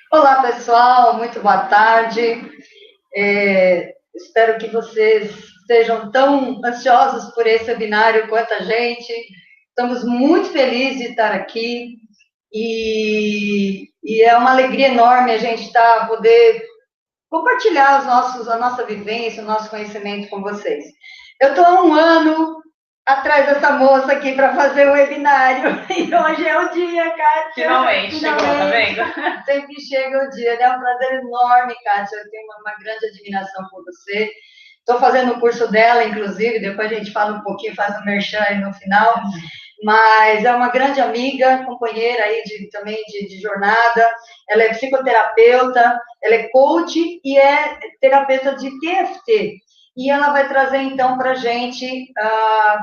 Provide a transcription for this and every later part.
Olá, pessoal, muito boa tarde. Espero que vocês estejam tão ansiosos por esse webinário quanto a gente. Estamos muito felizes de estar aqui e é uma alegria enorme a gente poder compartilhar a nossa vivência, o nosso conhecimento com vocês. Eu estou há um ano atrás dessa moça aqui para fazer o webinário, e hoje é o dia, Kátia. Finalmente chegou, tá vendo? Sempre chega o dia, né? É um prazer enorme, Kátia, eu tenho uma grande admiração por você. Estou fazendo o curso dela, inclusive, depois a gente fala um pouquinho, faz um merchan aí no final, mas é uma grande amiga, companheira aí também de jornada, ela é psicoterapeuta, ela é coach e é terapeuta de TFT. E ela vai trazer, então, para a gente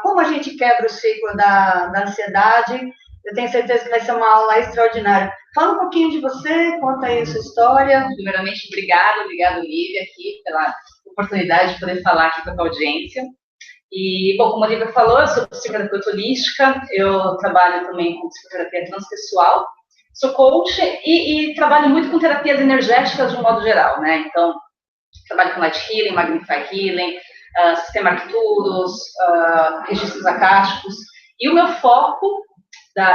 como a gente quebra o ciclo da ansiedade. Eu tenho certeza que vai ser uma aula extraordinária. Fala um pouquinho de você, conta aí a sua história. Primeiramente, obrigado, Lívia, aqui, pela oportunidade de poder falar aqui com a tua audiência. E, bom, como a Lívia falou, eu sou psicoterapeuta holística, eu trabalho também com psicoterapia transpessoal, sou coach e trabalho muito com terapias energéticas de um modo geral, né? Então, trabalho com Light Healing, Magnify Healing, Sistema Arcturus, registros acásticos. E o meu foco,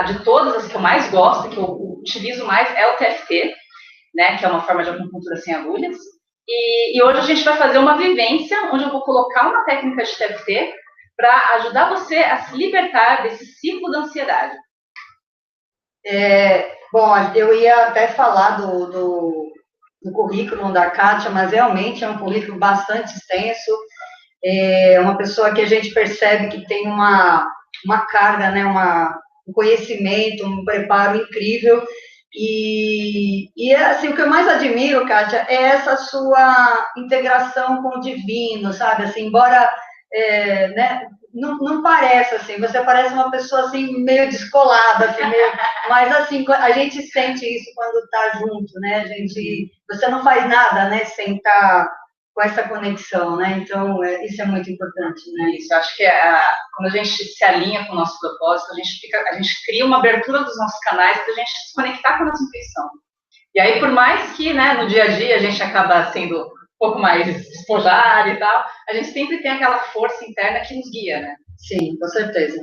de todas as que eu mais gosto, que eu utilizo mais, é o TFT, né, que é uma forma de acupuntura sem agulhas. E hoje a gente vai fazer uma vivência, onde eu vou colocar uma técnica de TFT para ajudar você a se libertar desse ciclo da ansiedade. Bom, eu ia até falar do currículo da Kátia, mas realmente é um currículo bastante extenso. É uma pessoa que a gente percebe que tem uma carga, né, um conhecimento, um preparo incrível. E assim, o que eu mais admiro, Kátia, é essa sua integração com o divino, sabe? Assim, embora né, não parece assim, você parece uma pessoa assim meio descolada, assim, mas assim, a gente sente isso quando está junto, né? Você não faz nada, né, sem estar com essa conexão, né? Então, isso é muito importante, né? Isso, eu acho que quando a gente se alinha com o nosso propósito, a gente cria uma abertura dos nossos canais para a gente se conectar com a nossa intuição. E aí, por mais que, né, no dia a dia a gente acaba sendo um pouco mais despojado e tal, a gente sempre tem aquela força interna que nos guia, né? Sim, com certeza.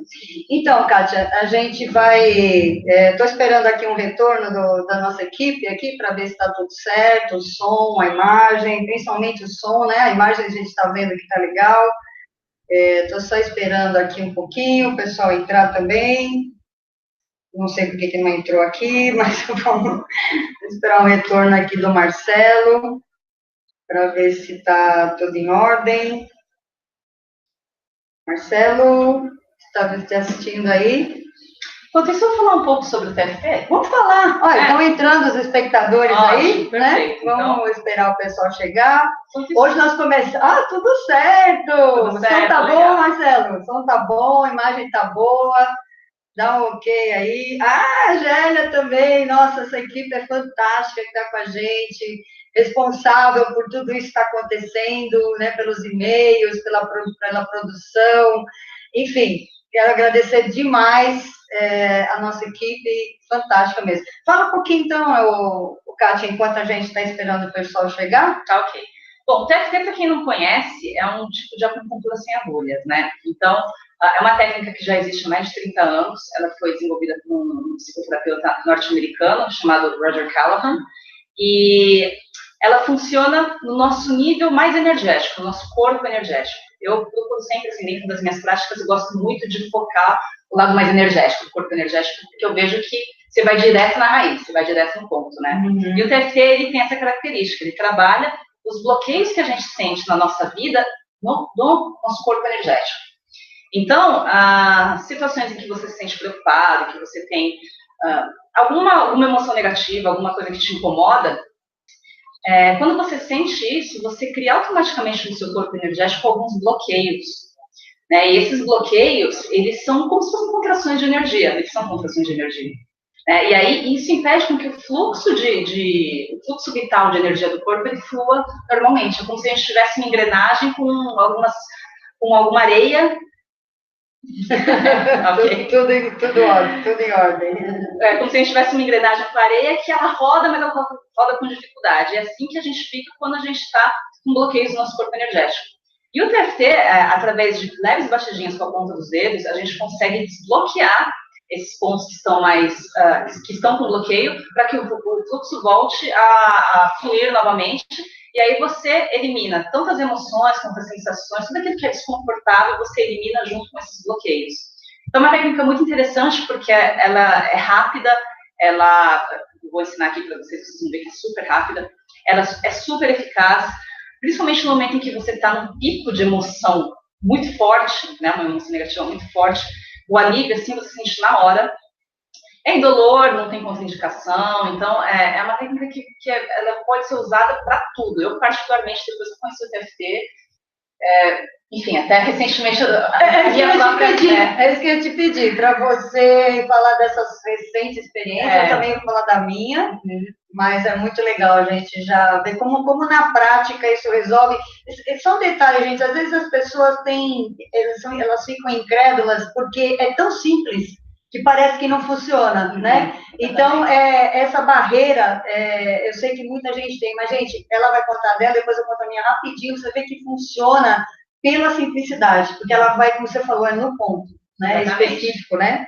Então, Kátia, a gente vai... Estou esperando aqui um retorno da nossa equipe aqui para ver se está tudo certo, o som, a imagem, principalmente o som, né? A imagem a gente está vendo que está legal. Estou só esperando aqui um pouquinho, o pessoal entrar também. Não sei por que não entrou aqui, mas vamos esperar um retorno aqui do Marcelo para ver se está tudo em ordem. Marcelo, está assistindo aí? Enquanto isso, eu vou falar um pouco sobre o TFT. Vamos falar. Olha, estão entrando os espectadores aí, perfeito, né? Vamos então esperar o pessoal chegar. Hoje nós começamos... Ah, tudo certo! O som tá bom, Marcelo? O som tá bom, a imagem tá boa. Dá um ok aí. Ah, a Gélia também. Nossa, essa equipe é fantástica que está com a gente. Responsável por tudo isso que está acontecendo, né? Pelos e-mails, pela produção. Enfim, quero agradecer demais a nossa equipe, fantástica mesmo. Fala um pouquinho, então, Kátia, enquanto a gente está esperando o pessoal chegar. Tá, ok. Bom, o TFT, para quem não conhece, é um tipo de acupuntura sem agulhas, né? Então, é uma técnica que já existe há mais de 30 anos. Ela foi desenvolvida por um psicoterapeuta norte-americano chamado Roger Callahan. E ela funciona no nosso nível mais energético, no nosso corpo energético. Eu procuro sempre, assim, dentro das minhas práticas, eu gosto muito de focar o lado mais energético, o corpo energético, porque eu vejo que você vai direto na raiz, você vai direto no ponto, né? Uhum. E o TFT, ele tem essa característica, ele trabalha os bloqueios que a gente sente na nossa vida no nosso corpo energético. Então, as situações em que você se sente preocupado, que você tem alguma emoção negativa, alguma coisa que te incomoda, quando você sente isso, você cria automaticamente no seu corpo energético alguns bloqueios. Né? E esses bloqueios, eles são como se fossem contrações de energia, eles são contrações de energia. E aí, isso impede com que o fluxo o fluxo vital de energia do corpo, ele flua normalmente. É como se a gente tivesse uma engrenagem com alguma areia. Okay. Tudo em ordem. É como se a gente tivesse uma engrenagem com areia que ela roda, mas ela roda com dificuldade. É assim que a gente fica quando a gente está com bloqueios no nosso corpo energético. E o TFT, através de leves batidinhas com a ponta dos dedos, a gente consegue desbloquear esses pontos que estão que estão com bloqueio, para que o fluxo volte a fluir novamente. E aí você elimina tanto as emoções quanto as sensações, tudo aquilo que é desconfortável, você elimina junto com esses bloqueios. Então, é uma técnica muito interessante, porque ela é rápida, vou ensinar aqui para vocês vão ver que é super rápida, ela é super eficaz, principalmente no momento em que você está num pico de emoção muito forte, né, uma emoção negativa muito forte, o alívio, assim, você sente na hora, é indolor, não tem contraindicação, então é uma técnica que ela pode ser usada para tudo. Eu, particularmente, depois que eu conheci o TFT, enfim, até recentemente... É isso que eu ia te pedir, para você falar dessas recentes experiências, eu também vou falar da minha, mas é muito legal a gente já ver como na prática isso resolve. Só um detalhe, gente, às vezes as pessoas elas ficam incrédulas porque é tão simples que parece que não funciona, né? Então, essa barreira, eu sei que muita gente tem, mas, gente, ela vai contar dela, depois eu conto a minha rapidinho, você vê que funciona pela simplicidade, porque ela vai, como você falou, no ponto, né? Específico, né?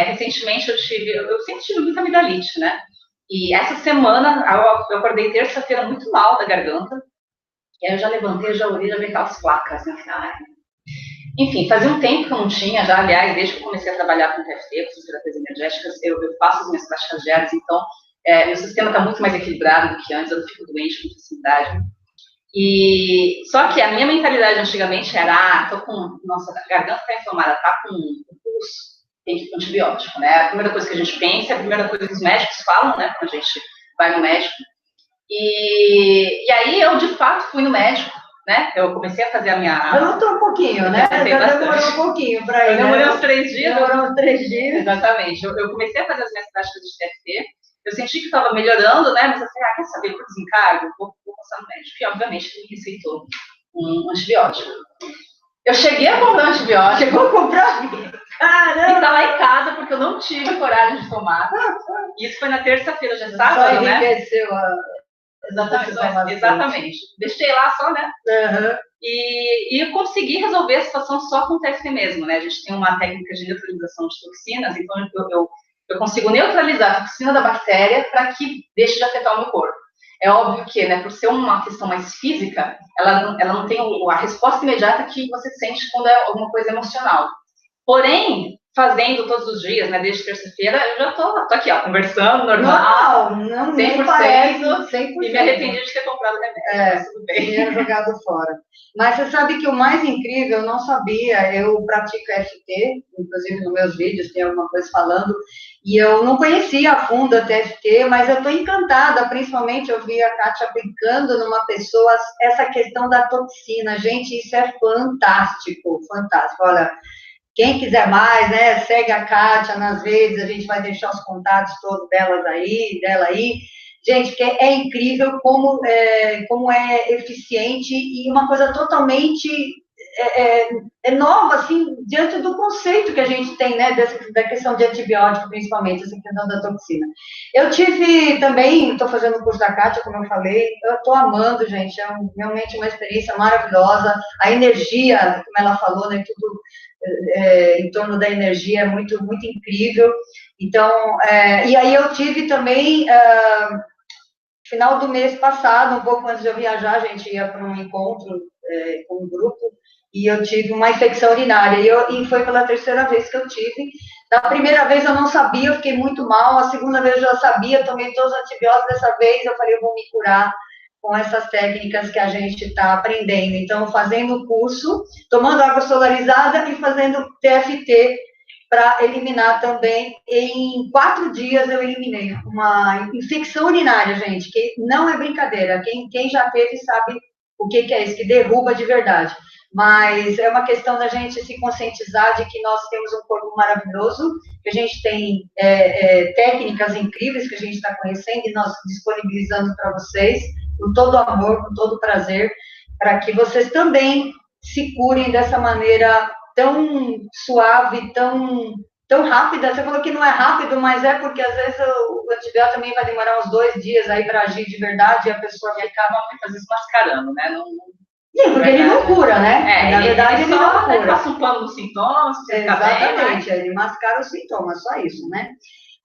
Recentemente eu sempre tive muita amidalite, né? E essa semana, eu acordei terça-feira muito mal da garganta, e aí eu já levantei, já olhei, já vi aquelas placas, né? Enfim, fazia um tempo que eu não tinha, já, aliás, desde que eu comecei a trabalhar com TFT, com terapias energéticas, eu faço as minhas práticas diárias, então, meu sistema está muito mais equilibrado do que antes, eu não fico doente com facilidade. Só que a minha mentalidade antigamente era, nossa, a garganta está inflamada, tá com pulso, tem que ir com antibiótico, né? A primeira coisa que a gente pensa, a primeira coisa que os médicos falam, né, quando a gente vai no médico. E aí eu, de fato, fui no médico, né? Eu comecei a fazer a minha... Eu lutou um pouquinho, né? Demorou um pouquinho para ir. Eu demorei uns 3 dias. Demorou uns 3 dias. Exatamente. Eu comecei a fazer as minhas práticas de TFT, eu senti que estava melhorando, né? Mas assim, quer saber, por desencargo, vou passar no médico. E, obviamente, ele me receitou um antibiótico. Eu cheguei a comprar um antibiótico. Chegou a comprar? Caramba! E tá lá em casa, porque eu não tive coragem de tomar. Isso foi na terça-feira, já sábado, né? Enriqueceu Exatamente. Deixei lá só, né? Uhum. E eu consegui resolver a situação só com o TFT mesmo, né? A gente tem uma técnica de neutralização de toxinas, então eu consigo neutralizar a toxina da bactéria para que deixe de afetar o meu corpo. É óbvio que, né, por ser uma questão mais física, ela não tem a resposta imediata que você sente quando é alguma coisa emocional. Porém, fazendo todos os dias, né, desde terça-feira, eu já tô aqui, ó, conversando, normal, não 100%, parece, 100%. E me arrependi de ter comprado remédio, tudo bem. Tinha jogado fora. Mas você sabe que o mais incrível, eu não sabia, eu pratico FT, inclusive nos meus vídeos tem alguma coisa falando, e eu não conhecia a fundo a TFT, mas eu estou encantada, principalmente eu vi a Kátia aplicando numa pessoa essa questão da toxina. Gente, isso é fantástico, fantástico. Olha, quem quiser mais, né, segue a Kátia nas redes, a gente vai deixar os contatos todos dela aí. Gente, que é incrível como é eficiente e uma coisa totalmente nova, assim, diante do conceito que a gente tem, né, da questão de antibiótico, principalmente, essa questão da toxina. Eu tive também, estou fazendo o curso da Kátia, como eu falei, eu estou amando, gente, realmente uma experiência maravilhosa, a energia, como ela falou, né, tudo em torno da energia é muito, muito incrível. Então, e aí eu tive também, final do mês passado, um pouco antes de eu viajar, a gente ia para um encontro com um grupo, e eu tive uma infecção urinária, e foi pela terceira vez que eu tive. Na primeira vez eu não sabia, eu fiquei muito mal, a segunda vez eu já sabia, tomei todos os antibióticos, dessa vez eu falei, eu vou me curar com essas técnicas que a gente está aprendendo. Então, fazendo o curso, tomando água solarizada e fazendo TFT para eliminar também. Em 4 dias eu eliminei uma infecção urinária, gente, que não é brincadeira. Quem já teve sabe o que é isso, que derruba de verdade. Mas é uma questão da gente se conscientizar de que nós temos um corpo maravilhoso, que a gente tem técnicas incríveis que a gente está conhecendo e nós disponibilizando para vocês, com todo amor, com todo prazer, para que vocês também se curem dessa maneira tão suave, tão tão rápida. Você falou que não é rápido, mas é porque às vezes o antibiótico também vai demorar uns 2 dias aí para agir de verdade e a pessoa acaba muitas vezes mascarando, né? Não, sim, porque ele não cura, né? Na verdade, ele não cura. Ele passa um pano nos sintomas, exatamente, ele mascara os sintomas, só isso, né?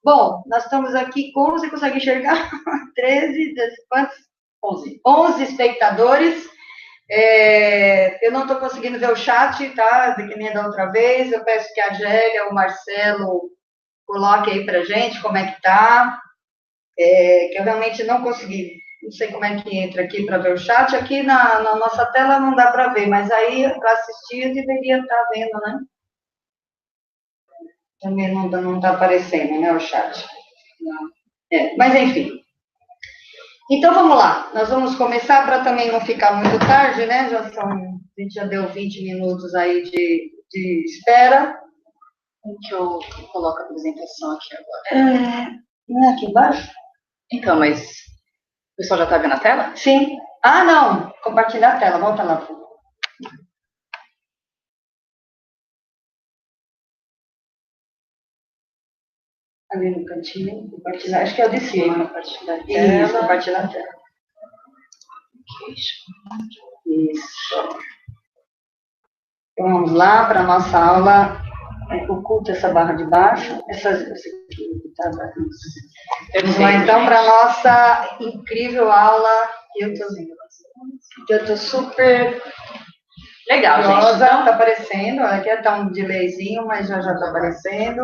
Bom, nós estamos aqui com, você consegue enxergar? 13, quantos? 11 espectadores. Eu não estou conseguindo ver o chat, tá? Que nem da outra vez. Eu peço que a Gélia, o Marcelo, coloque aí pra gente como é que tá. Que eu realmente não consegui. Não sei como é que entra aqui para ver o chat. Aqui na nossa tela não dá para ver, mas aí para assistir eu deveria estar vendo, né? Também não está aparecendo, né, o chat. Não. Mas enfim. Então vamos lá. Nós vamos começar para também não ficar muito tarde, né? A gente já deu 20 minutos aí de espera. Como que eu coloco a apresentação aqui agora? Não é aqui embaixo? Então, mas o pessoal já está vendo a tela? Sim. Ah, não. Compartilhar a tela. Volta lá. Ali no cantinho. Compartilhar. Acho que é o de cima. Compartilhar a tela. Isso, compartilhar a tela. Isso. Então, vamos lá para a nossa aula. Oculta essa barra de baixo. Essa aqui. Vamos lá, então, para a nossa incrível aula. Eu estou super legal, curiosa. gente. Então, está aparecendo. Aqui está um delayzinho, mas já está aparecendo.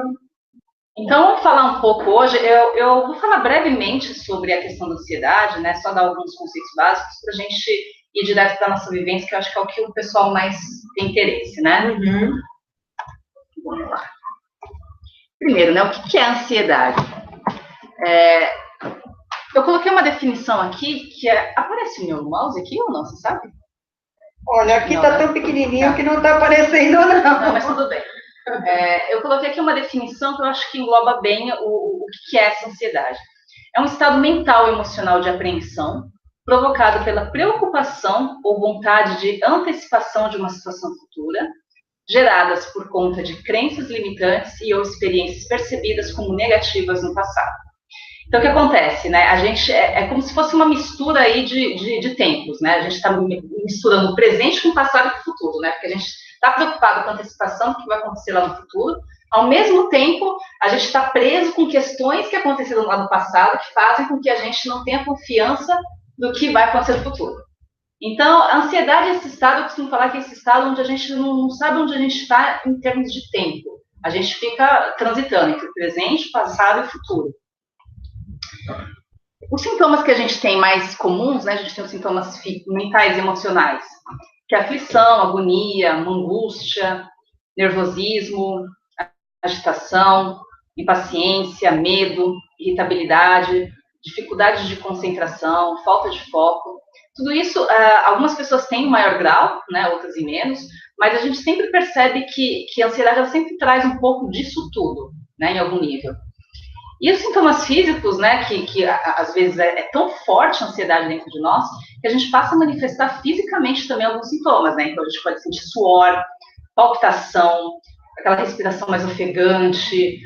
Então, vamos falar um pouco hoje. Eu vou falar brevemente sobre a questão da ansiedade, né? Só dar alguns conceitos básicos para a gente ir direto para a nossa vivência, que eu acho que é o que o pessoal mais tem interesse, né? Uhum. Vamos lá. Primeiro, né? O que é a ansiedade? Eu coloquei uma definição aqui que aparece o meu mouse aqui ou não? Você sabe? Olha, aqui está tão pequenininho que não está aparecendo, não. Não, mas tudo bem. Eu coloquei aqui uma definição que eu acho que engloba bem o que é essa ansiedade. É um estado mental e emocional de apreensão provocado pela preocupação ou vontade de antecipação de uma situação futura, geradas por conta de crenças limitantes e ou experiências percebidas como negativas no passado. Então, o que acontece, né? A gente é como se fosse uma mistura aí de tempos, né? A gente está misturando o presente com o passado e com o futuro, né? Porque a gente está preocupado com a antecipação do que vai acontecer lá no futuro. Ao mesmo tempo, a gente está preso com questões que aconteceram lá no passado que fazem com que a gente não tenha confiança do que vai acontecer no futuro. Então, a ansiedade é esse estado, eu costumo falar que é esse estado onde a gente não sabe onde a gente está em termos de tempo. A gente fica transitando entre o presente, passado e futuro. Os sintomas que a gente tem mais comuns, né? A gente tem os sintomas mentais e emocionais, que é aflição, agonia, angústia, nervosismo, agitação, impaciência, medo, irritabilidade, dificuldade de concentração, falta de foco. Tudo isso, algumas pessoas têm um maior grau, né, outras em menos, mas a gente sempre percebe que a ansiedade ela sempre traz um pouco disso tudo, né, em algum nível. E os sintomas físicos, né, que às vezes é tão forte a ansiedade dentro de nós, que a gente passa a manifestar fisicamente também alguns sintomas, né? Então a gente pode sentir suor, palpitação, aquela respiração mais ofegante,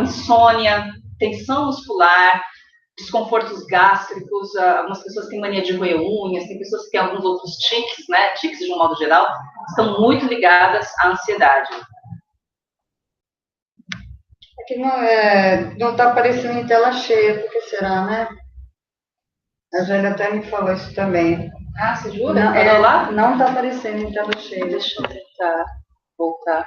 insônia, tensão muscular, desconfortos gástricos, algumas pessoas têm mania de roer unhas, tem pessoas que têm alguns outros tiques, né? Tiques de um modo geral, estão muito ligadas à ansiedade. Que não está aparecendo em tela cheia, por que será, né? A Jane até me falou isso também. Ah, você jura? Não, lá? Não está aparecendo em tela cheia. Deixa eu tentar voltar.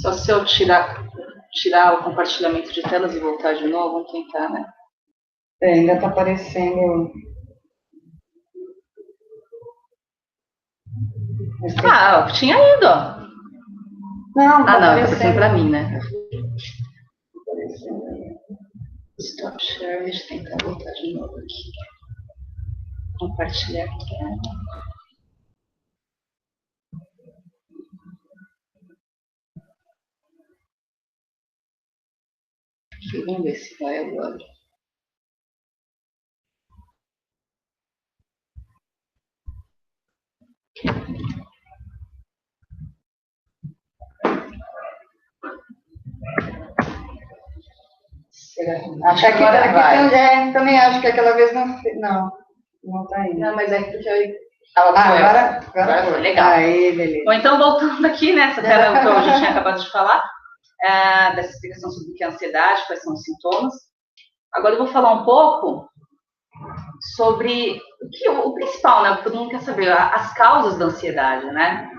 Só se eu tirar o compartilhamento de telas e voltar de novo, vamos tentar, né? Ainda está aparecendo. Ah, tinha ido, ó. Não, tá aparecendo para mim, né? Stop share, deixa eu tentar voltar de novo aqui. Compartilhar aqui. Vamos ver se vai agora. Acho que agora vai. Também acho que aquela vez não tá indo. Não, mas é porque eu agora foi. Legal. Aí, beleza. Bom, então, voltando aqui nessa tela que eu já tinha acabado de falar, dessa explicação sobre o que é ansiedade, quais são os sintomas. Agora eu vou falar um pouco sobre o principal, né? O que todo mundo quer saber, as causas da ansiedade, né?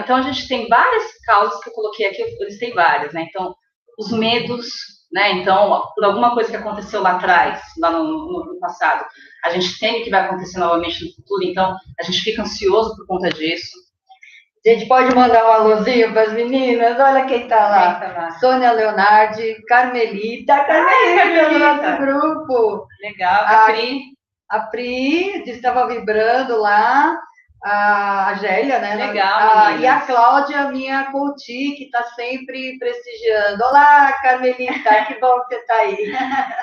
Então, a gente tem várias causas que eu coloquei aqui, eu listei várias, né? Então, os medos, né? Então, por alguma coisa que aconteceu lá atrás, lá no passado, a gente teme que vai acontecer novamente no futuro, então a gente fica ansioso por conta disso. A gente pode mandar um alôzinho para as meninas? Olha quem tá lá. Sônia Leonardi, Carmelita do nosso grupo. Legal, a Pri estava vibrando lá. A Gélia, né? Legal. E a Cláudia, minha coach, que está sempre prestigiando. Olá, Carmelita, que bom que você está aí.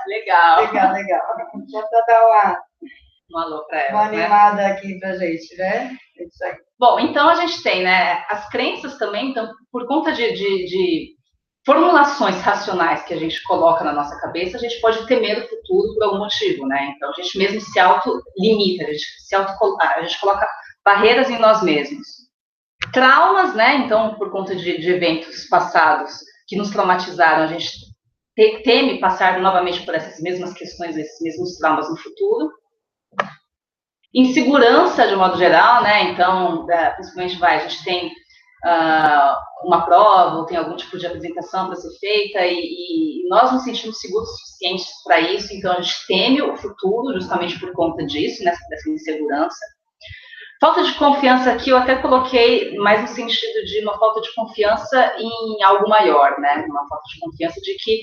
Legal. Só para dar um alô para ela. Uma animada aqui para a gente, né? É isso aí. Bom, então a gente tem, né? As crenças também, então, por conta de formulações racionais que a gente coloca na nossa cabeça, a gente pode ter medo do futuro por algum motivo, né? Então a gente mesmo se auto-limita, a gente coloca barreiras em nós mesmos. Traumas, né? Então, por conta de eventos passados que nos traumatizaram, a gente teme passar novamente por essas mesmas questões, esses mesmos traumas no futuro. Insegurança, de modo geral, né? Então, principalmente a gente tem uma prova ou tem algum tipo de apresentação para ser feita e nós nos sentimos seguros o suficientes para isso, então a gente teme o futuro justamente por conta disso, né? Dessa insegurança. Falta de confiança aqui, eu até coloquei mais no sentido de uma falta de confiança em algo maior, né? Uma falta de confiança de que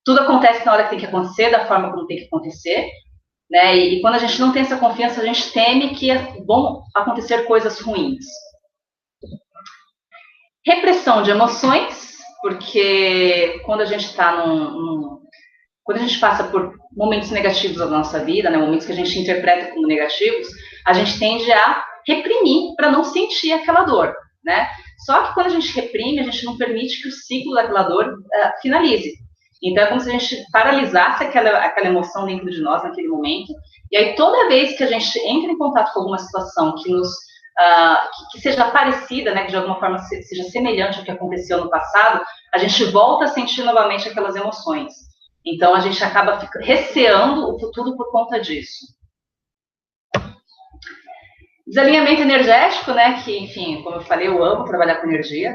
tudo acontece na hora que tem que acontecer, da forma como tem que acontecer, né? E quando a gente não tem essa confiança, a gente teme que vão acontecer coisas ruins. Repressão de emoções, porque quando a gente está quando a gente passa por momentos negativos da nossa vida, né? Momentos que a gente interpreta como negativos, a gente tende a reprimir para não sentir aquela dor, né? Só que quando a gente reprime, a gente não permite que o ciclo daquela dor finalize. Então, é como se a gente paralisasse aquela emoção dentro de nós naquele momento, e aí toda vez que a gente entra em contato com alguma situação que seja parecida, né, que de alguma forma seja semelhante ao que aconteceu no passado, a gente volta a sentir novamente aquelas emoções. Então, a gente acaba receando o futuro por conta disso. Desalinhamento energético, né, que, enfim, como eu falei, eu amo trabalhar com energia.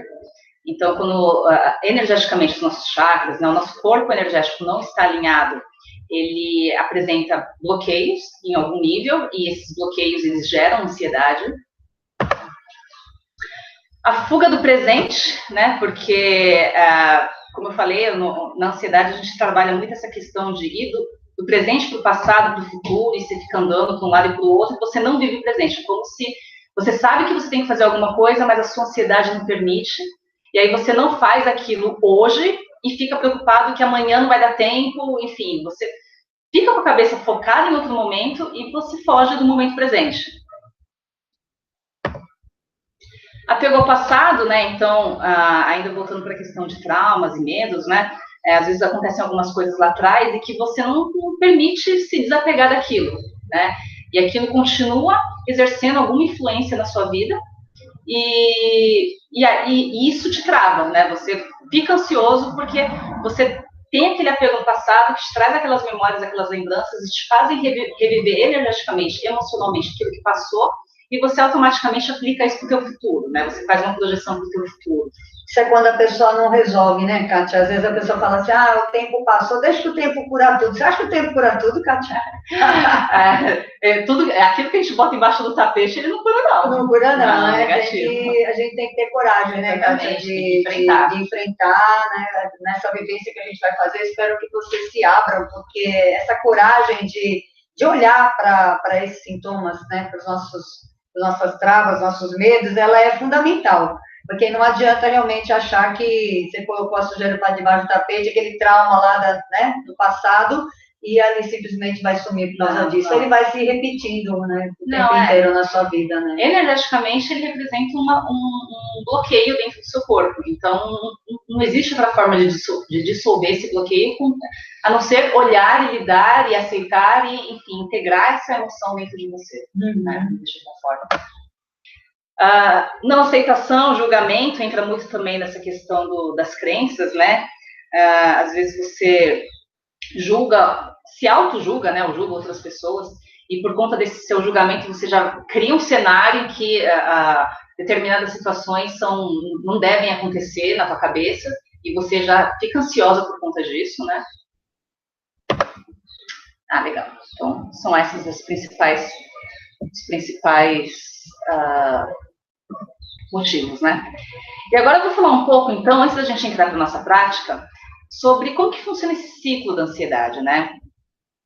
Então, quando energeticamente os nossos chakras, né, o nosso corpo energético não está alinhado, ele apresenta bloqueios em algum nível, e esses bloqueios, eles geram ansiedade. A fuga do presente, né, porque, como eu falei, na ansiedade a gente trabalha muito essa questão de ir do presente para o passado, para o futuro, e você fica andando para um lado e para o outro, e você não vive o presente. É como se você sabe que você tem que fazer alguma coisa, mas a sua ansiedade não permite, e aí você não faz aquilo hoje e fica preocupado que amanhã não vai dar tempo, enfim, você fica com a cabeça focada em outro momento e você foge do momento presente. Apego ao passado, né? Então, ainda voltando para a questão de traumas e medos, né? Às vezes acontecem algumas coisas lá atrás e que você não permite se desapegar daquilo, né? E aquilo continua exercendo alguma influência na sua vida e isso te trava, né? Você fica ansioso porque você tem aquele apego ao passado que te traz aquelas memórias, aquelas lembranças e te fazem reviver energeticamente, emocionalmente aquilo que passou, e você automaticamente aplica isso para o teu futuro, né? Você faz uma projeção para o teu futuro. Isso é quando a pessoa não resolve, né, Kátia? Às vezes a pessoa fala assim, o tempo passou, deixa que o tempo curar tudo. Você acha que o tempo cura tudo, Kátia? Aquilo que a gente bota embaixo do tapete, ele não cura, não. Não cura, não, né? A gente tem que ter coragem, né, Kátia, de enfrentar, né? Nessa vivência que a gente vai fazer, espero que vocês se abram, porque essa coragem de olhar para esses sintomas, né, para as nossas travas, nossos medos, ela é fundamental. Porque não adianta realmente achar que você colocou a sujeira para debaixo do tapete, aquele trauma lá né, do passado, e ali simplesmente vai sumir por causa disso. Ele vai se repetindo, né, o tempo inteiro na sua vida, né? Energeticamente, ele representa um bloqueio dentro do seu corpo. Então, não existe outra forma de dissolver esse bloqueio, a não ser olhar e lidar e aceitar e, enfim, integrar essa emoção dentro de você, né, de alguma forma. Não aceitação, julgamento, entra muito também nessa questão das crenças, né? Às vezes você julga, se auto-julga, né? Ou julga outras pessoas, e por conta desse seu julgamento você já cria um cenário em que determinadas situações não devem acontecer na tua cabeça, e você já fica ansiosa por conta disso, né? Legal. Então, são essas os principais motivos, né? E agora eu vou falar um pouco, então, antes da gente entrar para a nossa prática, sobre como que funciona esse ciclo da ansiedade, né?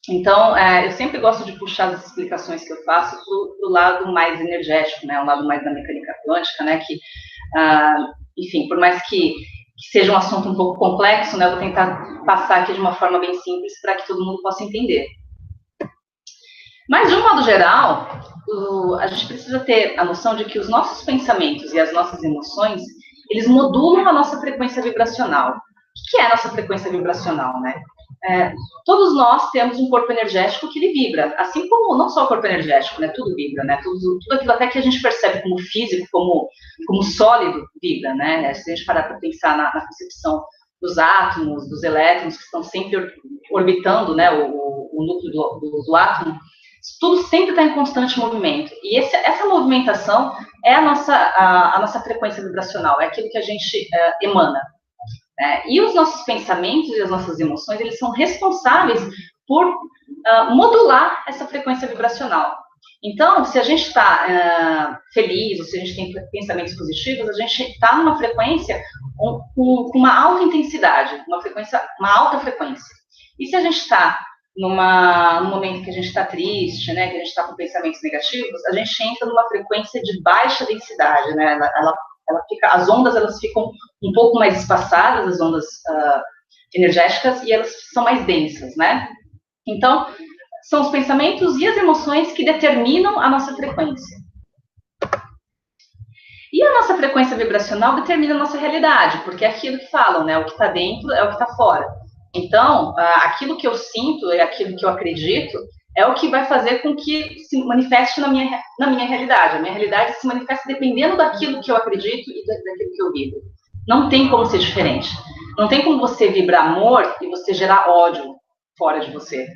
Então, eu sempre gosto de puxar as explicações que eu faço para o lado mais energético, né? O lado mais da mecânica quântica, né? Que, enfim, por mais que seja um assunto um pouco complexo, né? Eu vou tentar passar aqui de uma forma bem simples para que todo mundo possa entender. Mas, de um modo geral, a gente precisa ter a noção de que os nossos pensamentos e as nossas emoções, eles modulam a nossa frequência vibracional. O que é a nossa frequência vibracional, né? Todos nós temos um corpo energético que ele vibra, assim como não só o corpo energético, né? Tudo vibra, né? Tudo aquilo até que a gente percebe como físico, como sólido, vibra, né? Se a gente parar para pensar na concepção dos átomos, dos elétrons que estão sempre orbitando, né? O núcleo do átomo, tudo sempre está em constante movimento. E essa movimentação é a nossa frequência vibracional, é aquilo que a gente emana. E os nossos pensamentos e as nossas emoções, eles são responsáveis por modular essa frequência vibracional. Então, se a gente está feliz, ou se a gente tem pensamentos positivos, a gente está numa frequência com uma alta intensidade, uma alta frequência. E se a gente está num momento que a gente está triste, né, que a gente está com pensamentos negativos, a gente entra numa frequência de baixa densidade, né? As ondas elas ficam um pouco mais espaçadas, as ondas energéticas, e elas são mais densas, né? Então, são os pensamentos e as emoções que determinam a nossa frequência. E a nossa frequência vibracional determina a nossa realidade, porque é aquilo que falam, né? O que está dentro é o que está fora. Então, aquilo que eu sinto e aquilo que eu acredito é o que vai fazer com que se manifeste na minha realidade. A minha realidade se manifesta dependendo daquilo que eu acredito e daquilo que eu vibro. Não tem como ser diferente. Não tem como você vibrar amor e você gerar ódio fora de você.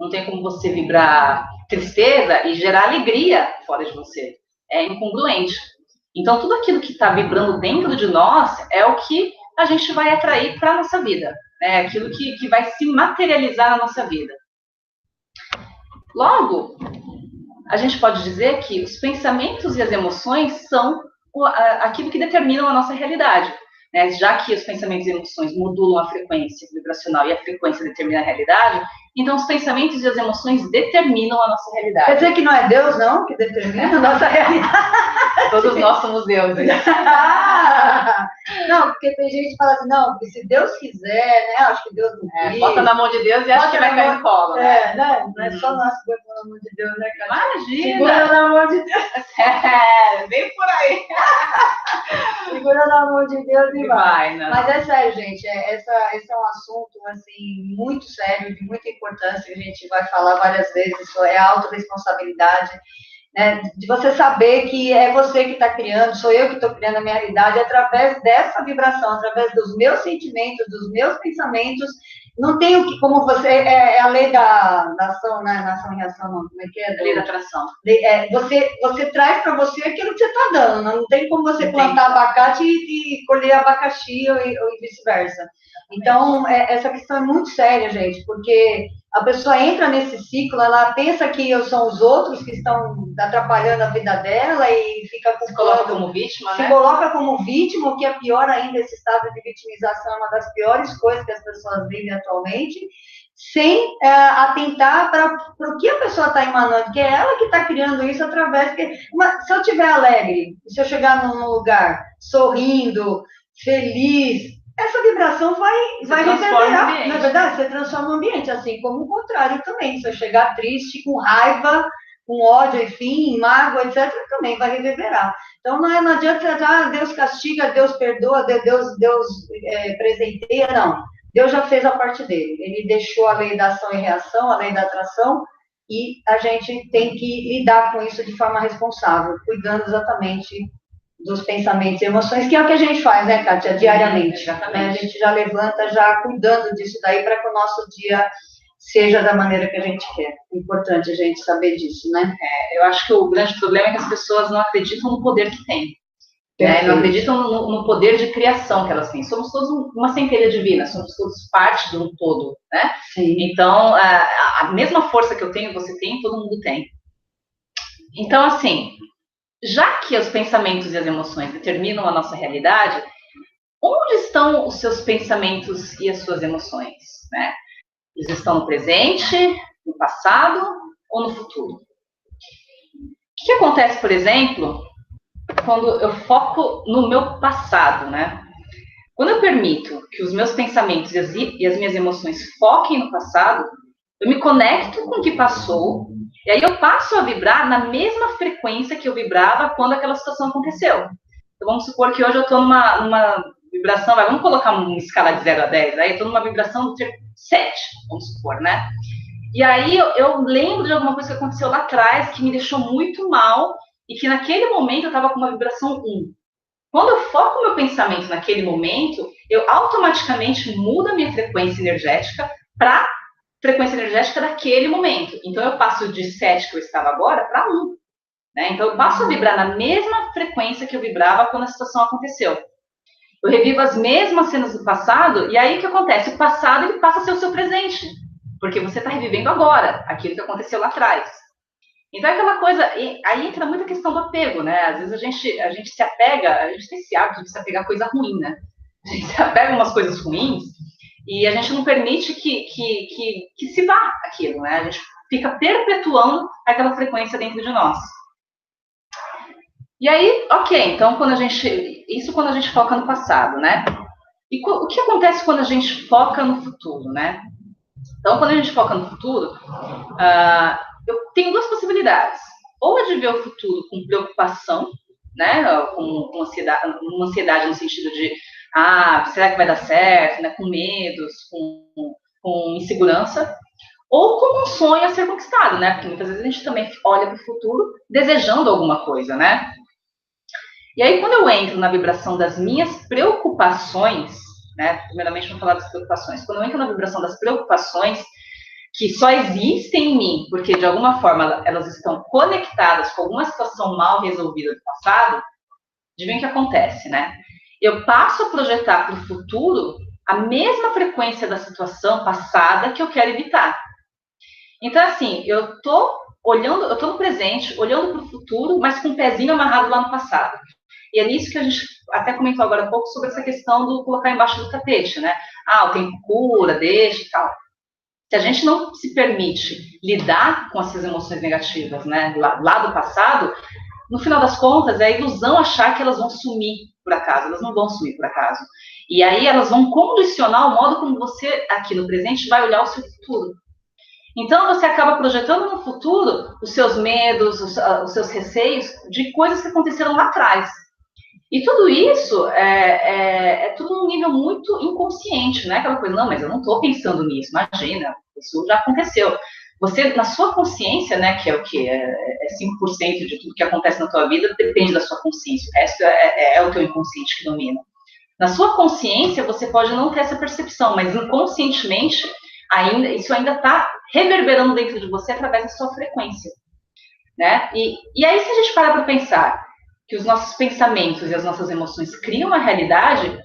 Não tem como você vibrar tristeza e gerar alegria fora de você. É incongruente. Então, tudo aquilo que está vibrando dentro de nós é o que a gente vai atrair para a nossa vida. É aquilo que vai se materializar na nossa vida. Logo, a gente pode dizer que os pensamentos e as emoções são aquilo que determinam a nossa realidade. Né? Já que os pensamentos e emoções modulam a frequência vibracional e a frequência determina a realidade, então os pensamentos e as emoções determinam a nossa realidade. Quer dizer que não é Deus, não, que determina a nossa realidade? Todos nós somos deuses. Não, porque tem gente que fala assim, não, porque se Deus quiser, né, acho que Deus não quis. Bota na mão de Deus e acha que vai cair no colo, né? Não é só nós que botamos na mão de Deus, né, cara? Imagina! Segura na mão de Deus. Vem por aí. Segura na mão de Deus e vai. Né? Mas é sério, gente, esse é um assunto, assim, muito sério, de muita importância, que a gente vai falar várias vezes, isso é autorresponsabilidade, né, de você saber que é você que está criando, sou eu que estou criando a minha realidade, através dessa vibração, através dos meus sentimentos, dos meus pensamentos. Não tem o que, como você, é a lei da ação, né? Na ação e reação, não, como é que é? A lei da atração. Você traz para você aquilo que você está dando, não tem como você plantar abacate e colher abacaxi ou vice-versa. Então, essa questão é muito séria, gente, porque a pessoa entra nesse ciclo, ela pensa que são os outros que estão atrapalhando a vida dela e fica se coloca como vítima, se coloca como vítima, o que é pior ainda, esse estado de vitimização é uma das piores coisas que as pessoas vivem atualmente. sem atentar para o que a pessoa está emanando, que é ela que está criando isso através... Se eu estiver alegre, se eu chegar num lugar sorrindo, feliz, essa vibração vai reverberar. Na verdade, você transforma o ambiente, assim como o contrário também. Se eu chegar triste, com raiva, com ódio, enfim, mágoa, etc., também vai reverberar. Então, não adianta, Deus castiga, Deus perdoa, Deus presenteia, não. Deus já fez a parte dele. Ele deixou a lei da ação e reação, a lei da atração, e a gente tem que lidar com isso de forma responsável, cuidando exatamente dos pensamentos e emoções, que é o que a gente faz, né, Kátia, diariamente. Né? A gente já levanta, já cuidando disso daí, para que o nosso dia seja da maneira que a gente quer. É importante a gente saber disso, né? Eu acho que o grande problema é que as pessoas não acreditam no poder que têm. Não acreditam no poder de criação que elas têm. Somos todos uma centelha divina, somos todos parte de um todo, né? Sim. Então, a mesma força que eu tenho, você tem, todo mundo tem. Então, assim, já que os pensamentos e as emoções determinam a nossa realidade, onde estão os seus pensamentos e as suas emoções, né? Eles estão no presente, no passado ou no futuro? O que acontece, por exemplo, quando eu foco no meu passado, né? Quando eu permito que os meus pensamentos e as minhas emoções foquem no passado, eu me conecto com o que passou, e aí eu passo a vibrar na mesma frequência que eu vibrava quando aquela situação aconteceu. Então, vamos supor que hoje eu estou numa vibração, vamos colocar uma escala de 0 a 10, aí eu estou numa vibração de 7, vamos supor, né? E aí eu lembro de alguma coisa que aconteceu lá atrás, que me deixou muito mal, e que naquele momento eu estava com uma vibração 1. Quando eu foco o meu pensamento naquele momento, eu automaticamente mudo a minha frequência energética para a frequência energética daquele momento. Então eu passo de 7 que eu estava agora para 1. Né? Então eu passo a vibrar na mesma frequência que eu vibrava quando a situação aconteceu. Eu revivo as mesmas cenas do passado, e aí o que acontece? O passado ele passa a ser o seu presente, porque você está revivendo agora aquilo que aconteceu lá atrás. Então é aquela coisa, aí entra muita questão do apego, né? Às vezes a gente se apega, a gente tem esse hábito de se apegar a coisa ruim, né? A gente se apega a umas coisas ruins e a gente não permite que se vá aquilo, né? A gente fica perpetuando aquela frequência dentro de nós. E aí, ok, então quando a gente foca no passado, né? E o que acontece quando a gente foca no futuro, né? Então, quando a gente foca no futuro, eu tenho duas possibilidades. Ou é de ver o futuro com preocupação, né? Com ansiedade no sentido de, será que vai dar certo? Né? Com medos, com insegurança. Ou como um sonho a ser conquistado, né? Porque muitas vezes a gente também olha para o futuro desejando alguma coisa, né? E aí, quando eu entro na vibração das minhas preocupações, né? Primeiramente, vamos falar das preocupações. Quando eu entro na vibração das preocupações, que só existem em mim, porque de alguma forma elas estão conectadas com alguma situação mal resolvida do passado, adivinha o que acontece, né? Eu passo a projetar para o futuro a mesma frequência da situação passada que eu quero evitar. Então, assim, eu tô no presente, olhando para o futuro, mas com o pezinho amarrado lá no passado. E é nisso que a gente até comentou agora há pouco sobre essa questão do colocar embaixo do tapete, né? O tempo cura, deixa e tal. Se a gente não se permite lidar com essas emoções negativas, né, lá do passado, no final das contas, é a ilusão achar que elas vão sumir por acaso. Elas não vão sumir por acaso. E aí elas vão condicionar o modo como você, aqui no presente, vai olhar o seu futuro. Então, você acaba projetando no futuro os seus medos, os seus receios de coisas que aconteceram lá atrás. E tudo isso é tudo num nível muito inconsciente, não é aquela coisa, não, mas eu não estou pensando nisso, imagina, isso já aconteceu. Você, na sua consciência, né, que é o quê? É 5% de tudo que acontece na tua vida, depende da sua consciência, o resto é o teu inconsciente que domina. Na sua consciência, você pode não ter essa percepção, mas inconscientemente, isso ainda está reverberando dentro de você através da sua frequência. Né? E aí, se a gente parar para pensar que os nossos pensamentos e as nossas emoções criam uma realidade,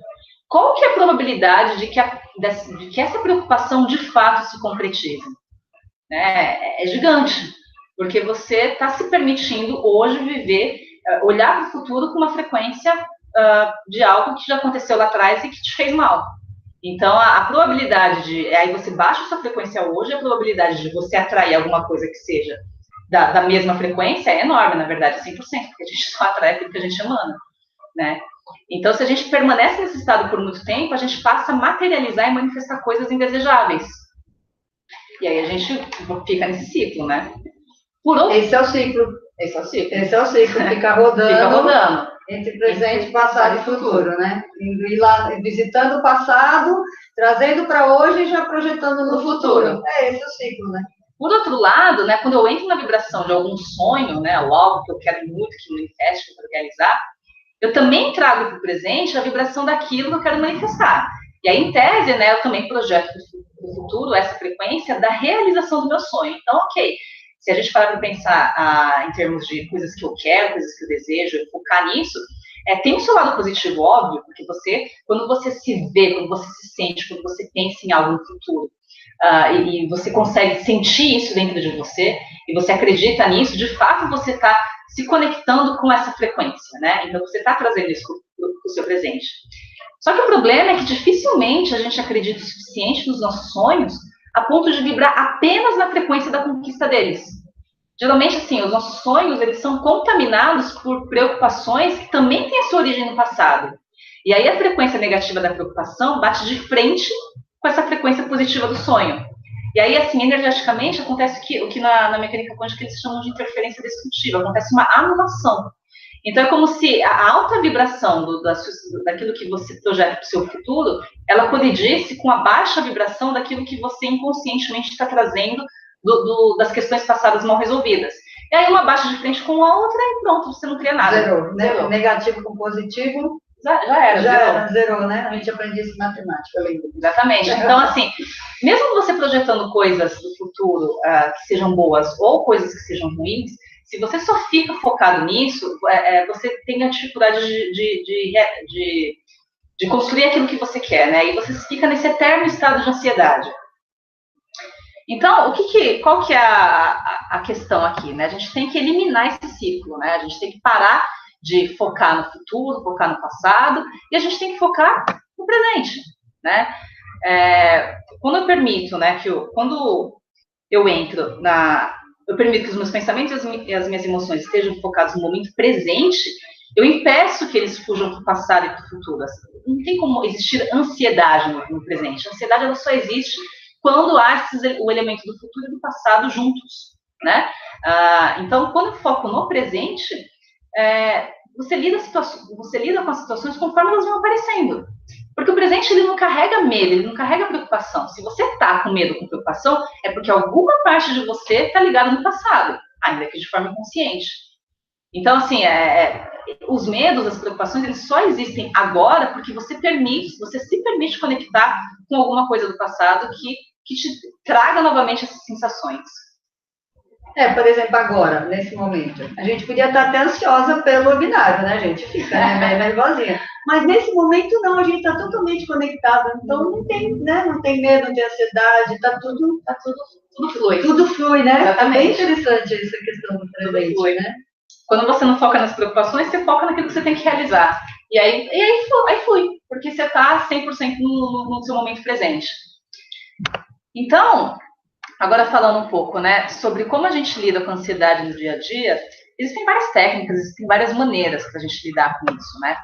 qual que é a probabilidade de que essa preocupação de fato se concretize? Né? É gigante, porque você está se permitindo hoje viver, olhar para o futuro com uma frequência de algo que já aconteceu lá atrás e que te fez mal. Então, a probabilidade de... Aí você baixa a sua frequência hoje, a probabilidade de você atrair alguma coisa que seja da mesma frequência é enorme, na verdade, 100%, porque a gente só atrai aquilo que a gente emana, né? Então, se a gente permanece nesse estado por muito tempo, a gente passa a materializar e manifestar coisas indesejáveis. E aí a gente fica nesse ciclo, né? Esse é o ciclo. Esse é o ciclo. Esse é o ciclo, fica rodando. Fica rodando. Entre presente, passado e futuro, né? Indo ir lá, visitando o passado, trazendo para hoje e já projetando no futuro. Esse é o ciclo, né? Por outro lado, né, quando eu entro na vibração de algum sonho, né, logo que eu quero muito que manifeste, que eu quero realizar, eu também trago para o presente a vibração daquilo que eu quero manifestar. E aí, em tese, né, eu também projeto para o futuro essa frequência da realização do meu sonho. Então, ok, se a gente parar para pensar em termos de coisas que eu quero, coisas que eu desejo, focar nisso, tem o seu lado positivo, óbvio, porque quando você se vê, quando você se sente, quando você pensa em algo no futuro, e você consegue sentir isso dentro de você, e você acredita nisso, de fato você está se conectando com essa frequência, né? Então você está trazendo isso para o seu presente. Só que o problema é que dificilmente a gente acredita o suficiente nos nossos sonhos a ponto de vibrar apenas na frequência da conquista deles. Geralmente, assim, os nossos sonhos, eles são contaminados por preocupações que também têm a sua origem no passado. E aí a frequência negativa da preocupação bate de frente com essa frequência positiva do sonho. E aí, assim, energeticamente, acontece o que na mecânica quântica eles chamam de interferência destrutiva, acontece uma anulação. Então, é como se a alta vibração daquilo que você projeta para o seu futuro, ela colidisse com a baixa vibração daquilo que você inconscientemente está trazendo das questões passadas mal resolvidas. E aí, uma baixa de frente com a outra e pronto, você não cria nada. Zerou. Negativo com positivo, zerou, né? A gente aprende isso em matemática, lembra? Exatamente. Então, assim, mesmo você projetando coisas do futuro que sejam boas ou coisas que sejam ruins, se você só fica focado nisso, você tem a dificuldade de construir aquilo que você quer, né? E você fica nesse eterno estado de ansiedade. Então, qual que é a questão aqui, né? A gente tem que eliminar esse ciclo, né? A gente tem que parar de focar no futuro, focar no passado, e a gente tem que focar no presente, né? Quando eu permito, né, quando eu entro eu permito que os meus pensamentos e as minhas emoções estejam focados no momento presente, eu impeço que eles fujam para o passado e para o futuro. Não tem como existir ansiedade no presente. A ansiedade ela só existe quando há o elemento do futuro e do passado juntos, né? Então, quando eu foco no presente, você lida com as situações conforme elas vão aparecendo. Porque o presente, ele não carrega medo, ele não carrega preocupação. Se você está com medo, com preocupação, é porque alguma parte de você está ligada no passado, ainda que de forma inconsciente. Então, assim, os medos, as preocupações, eles só existem agora porque você se permite conectar com alguma coisa do passado que te traga novamente essas sensações. Por exemplo, agora, nesse momento, a gente podia estar até ansiosa pelo binário, né? A gente fica, né, nervosinha. Mas nesse momento não, a gente está totalmente conectado, então não tem, né? Não tem medo, não tem ansiedade, tudo flui. Tudo flui, né? Exatamente. É bem interessante essa questão do presente, flui, né? Quando você não foca nas preocupações, você foca naquilo que você tem que realizar. E aí flui, porque você está 100% no seu momento presente. Então, agora falando um pouco, né, sobre como a gente lida com a ansiedade no dia a dia, existem várias técnicas, existem várias maneiras para a gente lidar com isso, né?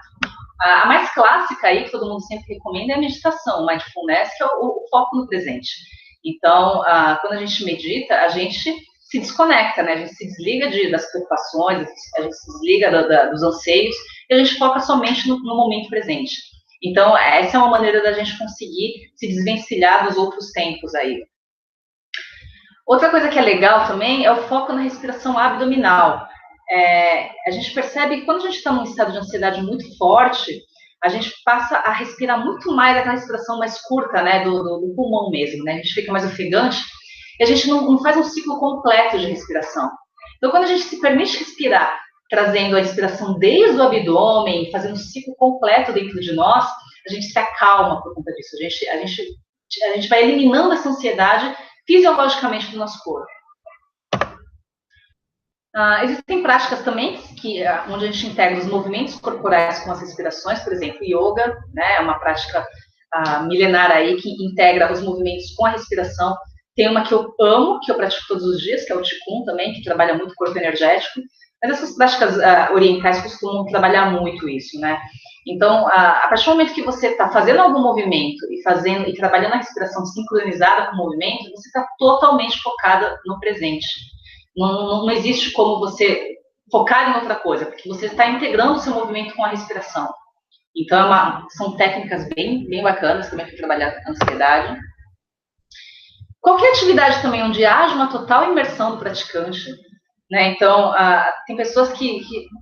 A mais clássica aí, que todo mundo sempre recomenda, é a meditação, o mindfulness, que é o foco no presente. Então, quando a gente medita, a gente se desconecta, né? A gente se desliga das preocupações, a gente se desliga dos anseios, e a gente foca somente no momento presente. Então, essa é uma maneira da gente conseguir se desvencilhar dos outros tempos aí. Outra coisa que é legal também é o foco na respiração abdominal. A gente percebe que quando a gente está num estado de ansiedade muito forte, a gente passa a respirar muito mais aquela respiração mais curta, né, do pulmão mesmo, né? A gente fica mais ofegante e a gente não faz um ciclo completo de respiração. Então, quando a gente se permite respirar, trazendo a respiração desde o abdômen, fazendo um ciclo completo dentro de nós, a gente se acalma por conta disso. A gente vai eliminando essa ansiedade fisiologicamente do nosso corpo. Existem práticas também onde a gente integra os movimentos corporais com as respirações, por exemplo, yoga, né, é uma prática milenar aí, que integra os movimentos com a respiração. Tem uma que eu amo, que eu pratico todos os dias, que é o Qigong também, que trabalha muito o corpo energético. Mas essas práticas orientais costumam trabalhar muito isso, né? Então, a partir do momento que você está fazendo algum movimento e trabalhando a respiração sincronizada com o movimento, você está totalmente focada no presente. Não existe como você focar em outra coisa, porque você está integrando o seu movimento com a respiração. Então, são técnicas bem bacanas também para trabalhar a ansiedade. Qualquer atividade também onde haja uma total imersão do praticante, né? Então, tem pessoas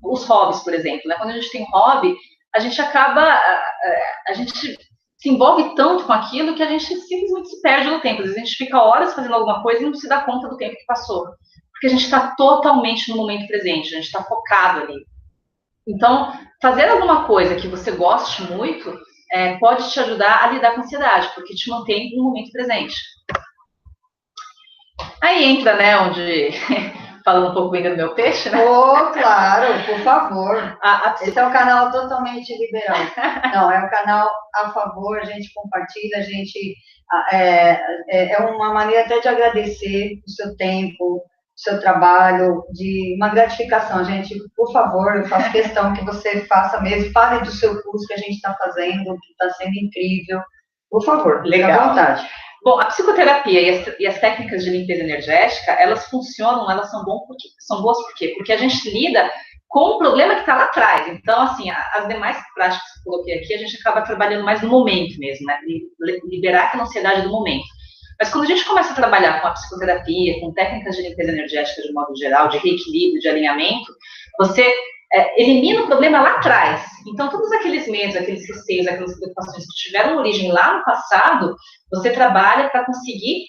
os hobbies, por exemplo, né? Quando a gente tem hobby, a gente a gente se envolve tanto com aquilo que a gente simplesmente se perde no tempo. Às vezes a gente fica horas fazendo alguma coisa e não se dá conta do tempo que passou. Porque a gente está totalmente no momento presente, a gente está focado ali. Então, fazer alguma coisa que você goste muito pode te ajudar a lidar com a ansiedade, porque te mantém no momento presente. Aí entra, né, onde... Falando um pouco bem do meu peixe, né? Oh, claro, por favor. Esse é um canal totalmente liberal. Não, é um canal a favor, a gente compartilha, a gente... É uma maneira até de agradecer o seu tempo, o seu trabalho, de uma gratificação. Gente, por favor, eu faço questão que você faça mesmo, fale do seu curso que a gente está fazendo, que está sendo incrível. Por favor, legal. Fique à vontade. Bom, a psicoterapia e as técnicas de limpeza energética, elas funcionam, elas são boas por quê? Porque a gente lida com um problema que está lá atrás. Então, assim, as demais práticas que eu coloquei aqui, a gente acaba trabalhando mais no momento mesmo, né? Liberar aquela ansiedade do momento. Mas quando a gente começa a trabalhar com a psicoterapia, com técnicas de limpeza energética de modo geral, de reequilíbrio, de alinhamento, você elimina o problema lá atrás. Então, todos aqueles medos, aqueles receios, aquelas preocupações que tiveram origem lá no passado, você trabalha para conseguir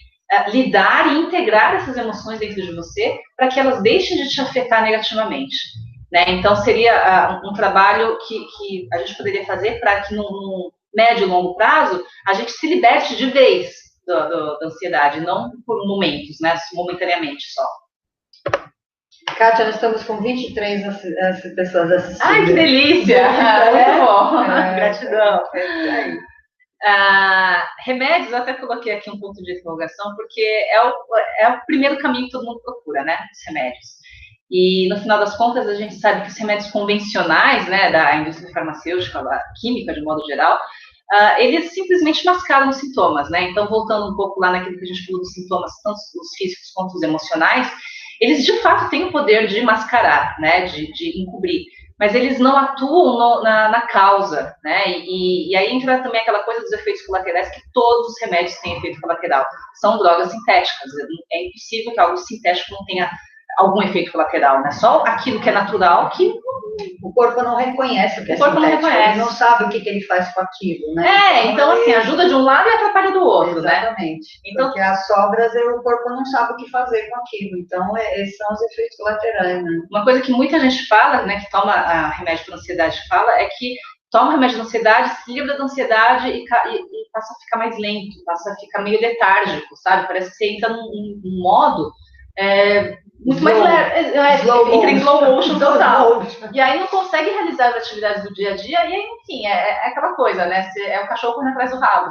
lidar e integrar essas emoções dentro de você para que elas deixem de te afetar negativamente. Né? Então, seria um trabalho que a gente poderia fazer para que no médio e longo prazo a gente se liberte de vez da ansiedade, não por momentos, né? Momentaneamente só. Kátia, nós estamos com 23 pessoas assistindo. Ai, que delícia! Muito bom! Gratidão! Remédios, eu até coloquei aqui um ponto de interrogação, porque é o primeiro caminho que todo mundo procura, né? Os remédios. E, no final das contas, a gente sabe que os remédios convencionais, né, da indústria farmacêutica, da química, de modo geral, eles simplesmente mascaram os sintomas, né? Então, voltando um pouco lá naquilo que a gente falou dos sintomas, tanto os físicos quanto os emocionais, eles, de fato, têm o poder de mascarar, né, de encobrir, mas eles não atuam na causa, né, e aí entra também aquela coisa dos efeitos colaterais, que todos os remédios têm efeito colateral, são drogas sintéticas, é impossível que algo sintético não tenha algum efeito colateral, né, só aquilo que é natural que o corpo não reconhece o que é sintético, ele não sabe o que ele faz com aquilo, né? Então assim, ajuda de um lado e atrapalha do outro, exatamente, né? Então, porque as sobras, o corpo não sabe o que fazer com aquilo, então esses são os efeitos colaterais, né? Uma coisa que muita gente fala, né, que toma remédio para ansiedade, fala, é que toma remédio de ansiedade, se livra da ansiedade e passa a ficar mais lento, passa a ficar meio letárgico, sabe? Parece que você entra num modo muito mais leve, entra em slow motion total. E aí não consegue realizar as atividades do dia a dia, e aí, enfim, é aquela coisa, né? É o cachorro correndo atrás do rabo.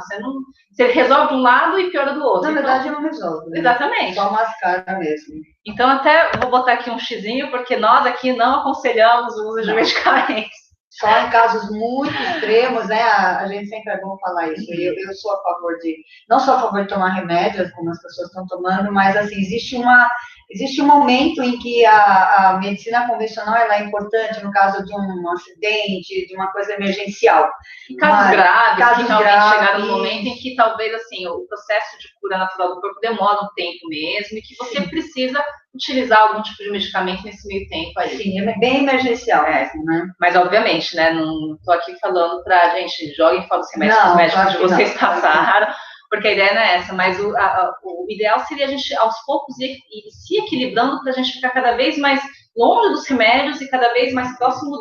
Você resolve de um lado e piora do outro. Na verdade, não resolve. Né? Exatamente. Só mascara mesmo. Então, até vou botar aqui um xizinho, porque nós aqui não aconselhamos o uso de medicamentos. Só em casos muito extremos, né? A gente sempre é bom falar isso. Eu sou a favor não sou a favor de tomar remédios, como as pessoas estão tomando, mas, assim, existe um momento em que a medicina convencional ela é importante no caso de um acidente, de uma coisa emergencial. Casos graves, que realmente chegaram no momento em que talvez assim, o processo de cura natural do corpo demora um tempo mesmo e que você precisa utilizar algum tipo de medicamento nesse meio tempo aí. Sim, é bem emergencial mesmo, né? Mas obviamente, né, não estou aqui falando para gente, joguem fora os remédios que os médicos de vocês passaram, porque a ideia não é essa, mas o ideal seria a gente, aos poucos, ir se equilibrando para a gente ficar cada vez mais longe dos remédios e cada vez mais próximo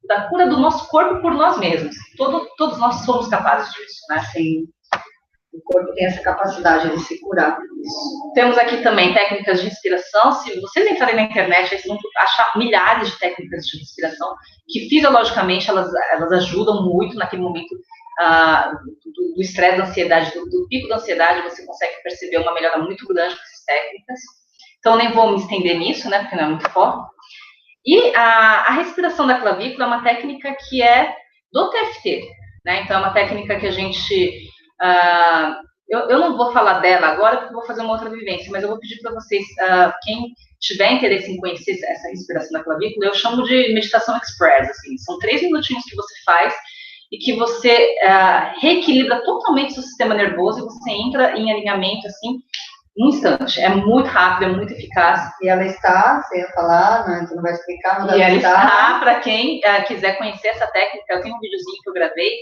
da cura do nosso corpo por nós mesmos. Todos nós somos capazes disso, né? Sim. O corpo tem essa capacidade de se curar. Temos aqui também técnicas de inspiração. Se vocês entrarem na internet, vocês vão achar milhares de técnicas de inspiração que, fisiologicamente, elas ajudam muito naquele momento do estresse, da ansiedade, do pico da ansiedade, você consegue perceber uma melhora muito grande com essas técnicas. Então, nem vou me estender nisso, né, porque não é muito foco. E a respiração da clavícula é uma técnica que é do TFT, né? Então, é uma técnica que a gente... eu não vou falar dela agora, porque eu vou fazer uma outra vivência, mas eu vou pedir para vocês, quem tiver interesse em conhecer essa respiração da clavícula, eu chamo de meditação express, assim. São 3 minutinhos que você faz e que você reequilibra totalmente o seu sistema nervoso e você entra em alinhamento, assim, num instante. É muito rápido, é muito eficaz. E ela está, você ia falar, né, você não vai explicar, mas ela está, para quem quiser conhecer essa técnica, eu tenho um videozinho que eu gravei,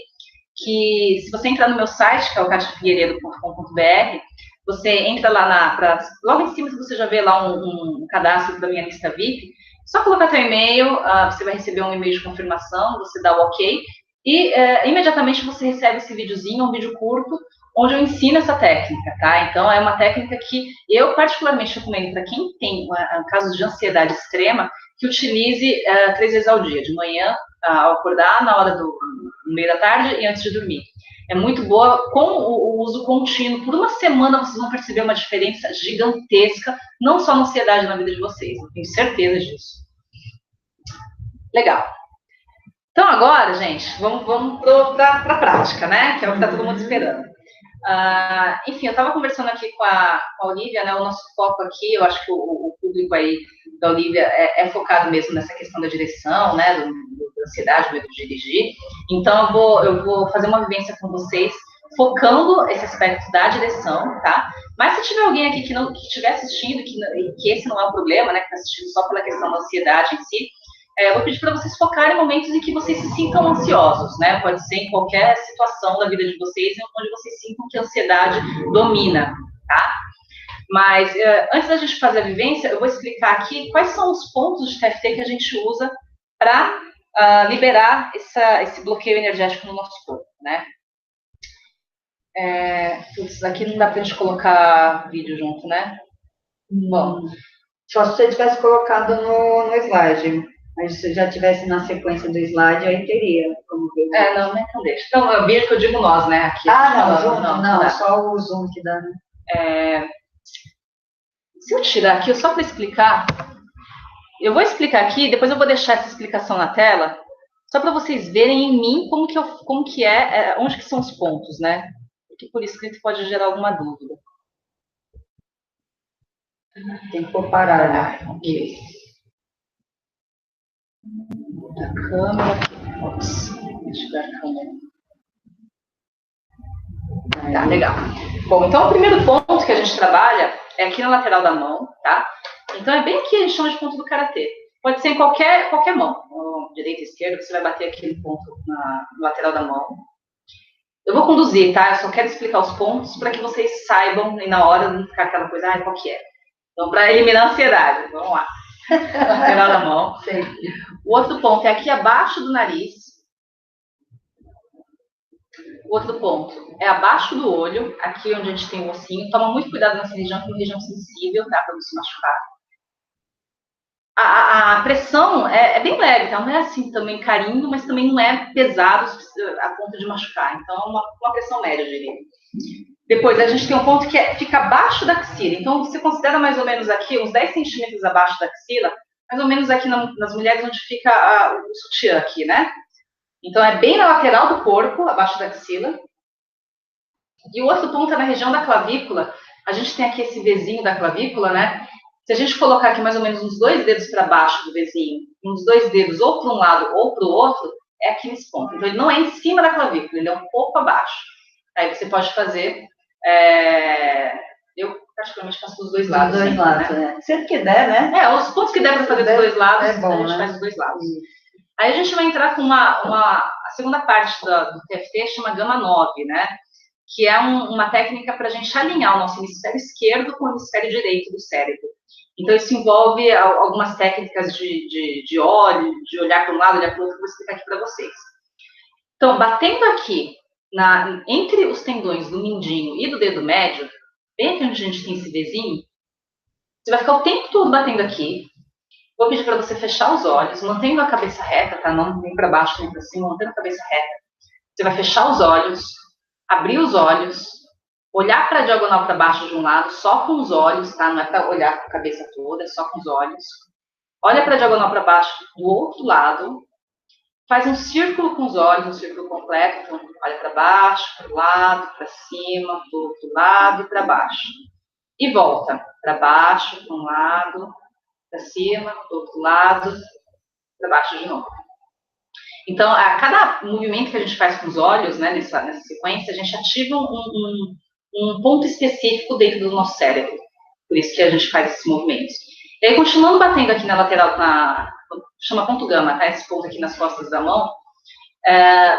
que se você entrar no meu site, que é o catiafigueiredo.com.br, você entra lá logo em cima você já vê lá um cadastro da minha lista VIP, só colocar teu e-mail, você vai receber um e-mail de confirmação, você dá o ok, e imediatamente você recebe esse videozinho, um vídeo curto, onde eu ensino essa técnica, tá? Então, é uma técnica que eu particularmente recomendo para quem tem casos de ansiedade extrema, que utilize 3 vezes ao dia, de manhã, ao acordar, na hora no meio da tarde e antes de dormir. É muito boa, com o uso contínuo. Por uma semana vocês vão perceber uma diferença gigantesca, não só na ansiedade na vida de vocês, eu tenho certeza disso. Legal. Então agora, gente, vamos para a prática, né? Que é o que está todo mundo esperando. Enfim, eu estava conversando aqui com a Olivia, né? O nosso foco aqui, eu acho que o público aí da Olivia é focado mesmo nessa questão da direção, né? Da ansiedade, do medo de dirigir. Então eu vou fazer uma vivência com vocês, focando esse aspecto da direção, tá? Mas se tiver alguém aqui que estiver assistindo, que esse não é o problema, né? Que está assistindo só pela questão da ansiedade em si, eu vou pedir para vocês focarem em momentos em que vocês se sintam ansiosos, né? Pode ser em qualquer situação da vida de vocês, onde vocês sintam que a ansiedade domina, tá? Mas, antes da gente fazer a vivência, eu vou explicar aqui quais são os pontos de TFT que a gente usa para liberar esse bloqueio energético no nosso corpo, né? Isso aqui não dá para a gente colocar vídeo junto, né? Bom, só se você tivesse colocado no slide. Mas se já tivesse na sequência do slide, aí teria como ver. Não, então deixa. Então, eu vejo que eu digo nós, né? Aqui, não, só o zoom que dá, né? Se eu tirar aqui, só para explicar, eu vou explicar aqui, depois eu vou deixar essa explicação na tela, só para vocês verem em mim como que é, onde que são os pontos, né? Porque por escrito pode gerar alguma dúvida. Tem que pôr parado, né? Ok. A câmera. Ops, deixa eu ver a câmera. Tá, legal. Bom, então o primeiro ponto que a gente trabalha é aqui na lateral da mão, tá? Então é bem aqui, a gente chama de ponto do karatê. Pode ser em qualquer mão, direita, esquerda, você vai bater aqui no ponto na lateral da mão. Eu vou conduzir, tá? Eu só quero explicar os pontos para que vocês saibam e na hora não ficar aquela coisa, qual que é? Então, para eliminar a ansiedade, vamos lá. Lateral da mão. Sim. O outro ponto é aqui abaixo do nariz. O outro ponto é abaixo do olho, aqui onde a gente tem o ossinho. Toma muito cuidado nessa região, que é uma região sensível, tá? Para não se machucar. A pressão é bem leve, tá? Não é assim também caindo, mas também não é pesado a ponto de machucar. Então, é uma pressão média, eu diria. Depois, a gente tem um ponto que fica abaixo da axila. Então, você considera mais ou menos aqui, uns 10 centímetros abaixo da axila, mais ou menos aqui nas mulheres, onde fica o sutiã aqui, né? Então, é bem na lateral do corpo, abaixo da axila. E o outro ponto é na região da clavícula. A gente tem aqui esse Vzinho da clavícula, né? Se a gente colocar aqui mais ou menos uns 2 dedos para baixo do Vzinho, uns 2 dedos ou para um lado ou para o outro, é aqui nesse ponto. Então, ele não é em cima da clavícula, ele é um pouco abaixo. Aí você pode fazer... eu praticamente faço dos 2 lados. Dos 2 lados, né? Sempre que der, né? Os pontos que der para fazer dos 2 lados, é bom, a gente né? faz dos 2 lados. Aí a gente vai entrar com a segunda parte do TFT, chama Gama 9, né? Que é uma técnica para a gente alinhar o nosso hemisfério esquerdo com o hemisfério direito do cérebro. Então, isso envolve algumas técnicas de olho, de olhar para um lado, olhar para o outro, que eu vou explicar aqui para vocês. Então, batendo aqui, entre os tendões do mindinho e do dedo médio, bem aqui onde a gente tem esse Vzinho, você vai ficar o tempo todo batendo aqui. Vou pedir para você fechar os olhos, mantendo a cabeça reta, tá? Não nem para baixo nem para cima, mantendo a cabeça reta. Você vai fechar os olhos, abrir os olhos, olhar para a diagonal para baixo de um lado, só com os olhos, tá? Não é para olhar com a cabeça toda, é só com os olhos. Olha para a diagonal para baixo do outro lado, faz um círculo com os olhos, um círculo completo. Então, olha para baixo, para o lado, para cima, para o outro lado e para baixo. E volta para baixo, para um lado, para cima, para o outro lado, para baixo de novo. Então, a cada movimento que a gente faz com os olhos, né, nessa sequência, a gente ativa um ponto específico dentro do nosso cérebro. Por isso que a gente faz esses movimentos. E aí, continuando batendo aqui na lateral, chama ponto gama, tá? Esse ponto aqui nas costas da mão,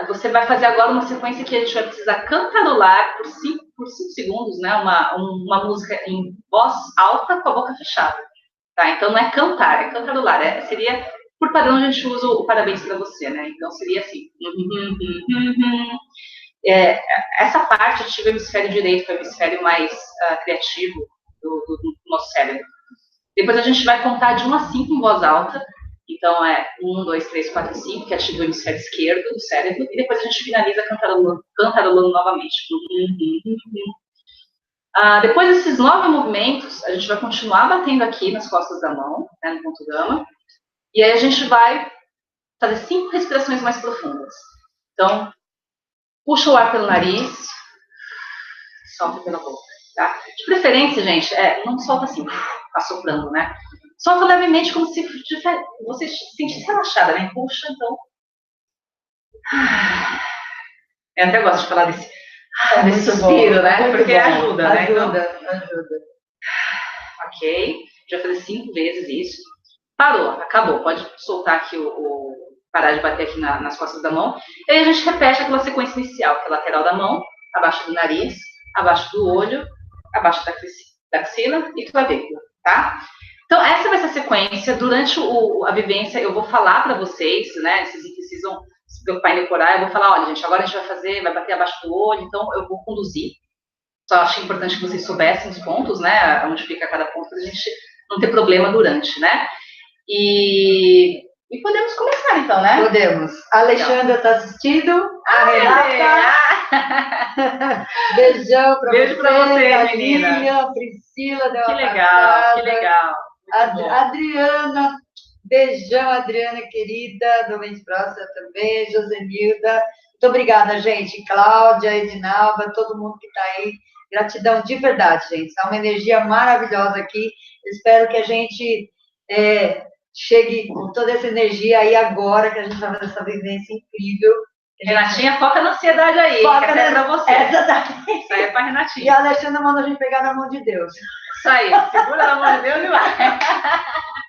você vai fazer agora uma sequência que a gente vai precisar cantarolar por 5 segundos, né? Uma música em voz alta com a boca fechada. Tá? Então, não é cantar, é cantarolar. Seria, por padrão, a gente usa o parabéns para você, né? Então, seria assim. Essa parte ativa o hemisfério direito, que é o hemisfério mais criativo do nosso cérebro. Depois a gente vai contar de 1 a 5 em voz alta. Então, 1, 2, 3, 4, 5, que ativa o hemisfério esquerdo do cérebro. E depois a gente finaliza cantarolando novamente. Depois desses 9 movimentos, a gente vai continuar batendo aqui nas costas da mão, né, no ponto gama. E aí a gente vai fazer 5 respirações mais profundas. Então, puxa o ar pelo nariz, solta pela boca, tá? De preferência, gente, não solta assim, assoprando, né? Solta levemente como se você se sentisse relaxada, né? Puxa, então... Eu até gosto de falar desse suspiro, bom, né? Porque bom. Ajuda, né? Ajuda. Ok. Já vai fazer 5 vezes isso. Parou, acabou. Pode soltar aqui parar de bater aqui nas costas da mão. E aí a gente repete aquela sequência inicial, que é a lateral da mão, abaixo do nariz, abaixo do olho, abaixo da axila e clavícula, tá? Então, essa vai ser a sequência. Durante a vivência, eu vou falar para vocês, né? Vocês não precisam se preocupar em decorar. Eu vou falar, olha, gente, agora a gente vai bater abaixo do olho, então eu vou conduzir. Só acho importante que vocês soubessem os pontos, né? Onde fica cada ponto, para a gente não ter problema durante, né? E podemos começar, então, né? Podemos. A Alexandra está assistindo. A Renata. Beijão para você. Beijo para você, menina. Lilian, Priscila, deu que legal, que legal. Adriana, beijão, Adriana, querida. Domingo próximo também. Josenilda. Muito obrigada, gente. Cláudia, Edinalva, todo mundo que está aí. Gratidão de verdade, gente. Está uma energia maravilhosa aqui. Espero que a gente chegue com toda essa energia aí agora, que a gente vai fazer essa vivência incrível. Renatinha, foca na ansiedade aí, foca que é pra você. Exatamente. Isso aí é pra Renatinha. E a Alexandra manda a gente pegar na mão de Deus. Isso aí, segura na mão de Deus e vai.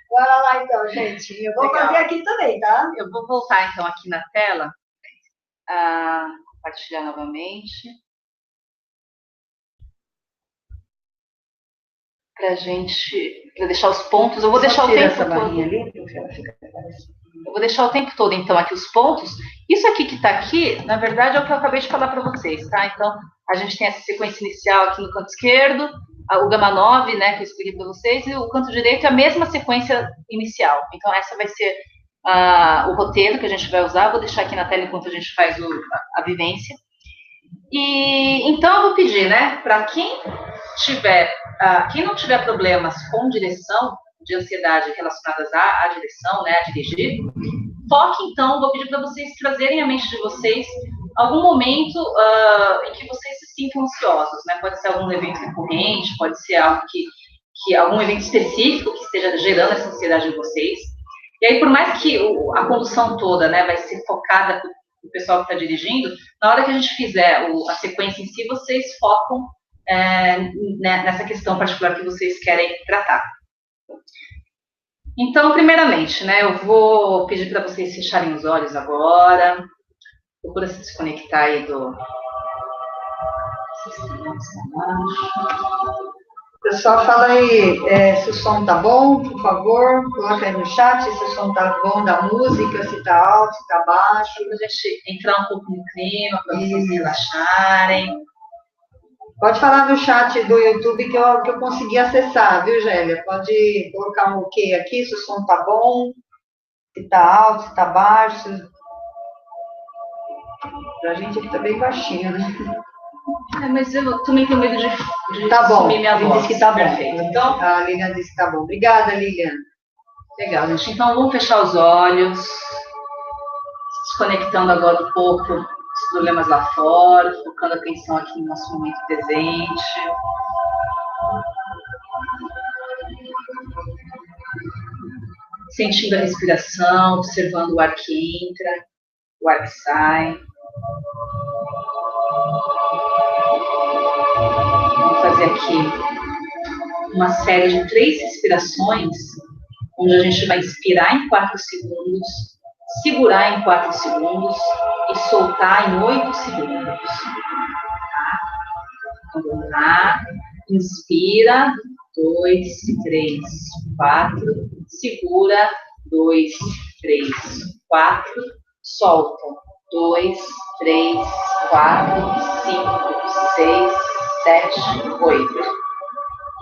Bora lá então, gente. Eu vou fazer aqui também, tá? Eu vou voltar então aqui na tela. Compartilhar novamente. Pra deixar os pontos, eu vou deixar o tempo todo. Eu vou deixar o tempo todo, então, aqui os pontos. Isso aqui que está aqui, na verdade, é o que eu acabei de falar para vocês, tá? Então, a gente tem essa sequência inicial aqui no canto esquerdo, o gama 9, né, que eu expliquei para vocês, e o canto direito é a mesma sequência inicial. Então, essa vai ser o roteiro que a gente vai usar. Eu vou deixar aqui na tela enquanto a gente faz a vivência. E então eu vou pedir, né, para quem não tiver problemas com direção, de ansiedade relacionadas à direção, né, a dirigir, foque, então, vou pedir para vocês trazerem à mente de vocês algum momento em que vocês se sintam ansiosos, né, pode ser algum evento recorrente, pode ser algo algum evento específico que esteja gerando essa ansiedade em vocês, e aí, por mais que a condução toda, né, vai ser focada o pessoal que está dirigindo, na hora que a gente fizer a sequência em si, vocês focam nessa questão particular que vocês querem tratar. Então, primeiramente, né, eu vou pedir para vocês fecharem os olhos agora. Procura se desconectar aí do sistema. Pessoal, fala aí se o som tá bom, por favor. Coloca aí no chat se o som tá bom da música, se tá alto, se tá baixo. Para a gente entrar um pouco no clima, para vocês relaxarem. Pode falar no chat do YouTube que eu consegui acessar, viu, Gélia? Pode colocar um ok aqui, se o som tá bom, se tá alto, se tá baixo. Pra gente aqui tá bem baixinho, né? Mas eu também tenho medo de tá bom. sumir minha voz. Disse que tá Perfeito. bom. Então, a Lilian disse que tá bom. Obrigada, Lilian. Legal, gente. Então, vamos fechar os olhos, desconectando agora um pouco dos problemas lá fora, focando a atenção aqui no nosso momento presente. Sentindo a respiração, observando o ar que entra, o ar que sai. Vamos fazer aqui uma série de 3 respirações, onde a gente vai inspirar em 4 segundos, segurar em 4 segundos e soltar em 8 segundos. Tá? Então, vamos lá. Inspira, 2, 3, 4. Segura, 2, 3, 4. Solta, 2, 3, 4, 5, 6, 7, 8.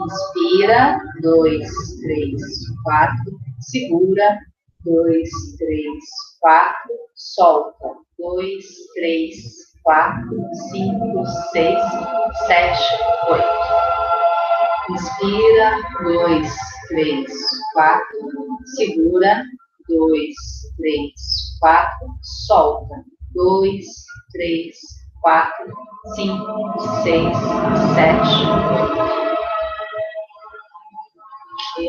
Inspira, 2, 3, 4. Segura, 2, 3, 4. Solta, 2, 3, 4, 5, 6, 7, 8. Inspira, 2, 3, 4. Segura, 2, 3, 4. Solta, 2, 3, 4, 5, 6, 7, 8. Ok,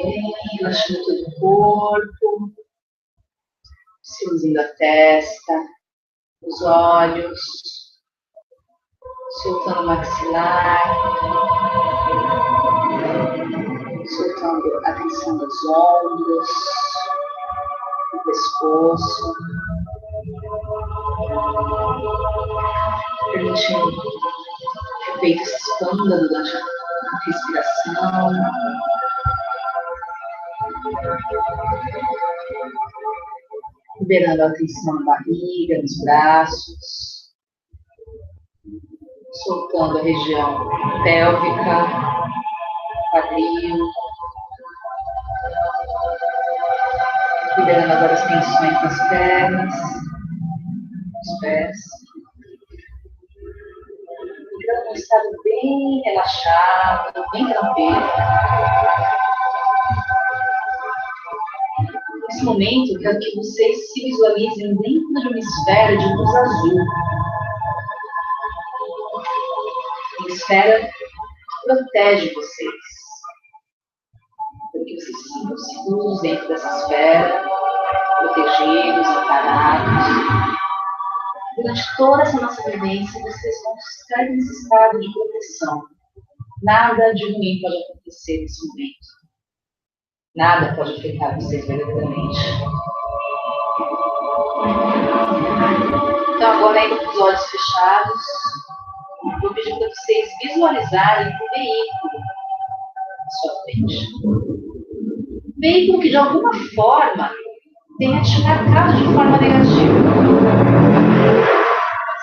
relaxando todo o corpo, cinzindo a testa, os olhos, soltando o maxilar, soltando a tensão dos ombros, do pescoço, permitindo que o peito se expanda durante a respiração. Liberando a tensão na barriga, nos braços, soltando a região pélvica, quadril, liberando agora as tensões nas pernas, nos pés, ficando num estado bem relaxado, bem tranquilo. Nesse momento, eu quero que vocês se visualizem dentro de uma esfera de luz azul. Uma esfera que protege vocês. Para que vocês se sintam seguros dentro dessa esfera, protegidos, amparados. Durante toda essa nossa vivência, vocês vão estar nesse estado de proteção. Nada de ruim pode acontecer nesse momento. Nada pode afetar vocês verdadeiramente. Então, agora, ainda com os olhos fechados, eu vou pedir para vocês visualizarem o veículo à sua frente. Um veículo que, de alguma forma, tenha te marcado de forma negativa.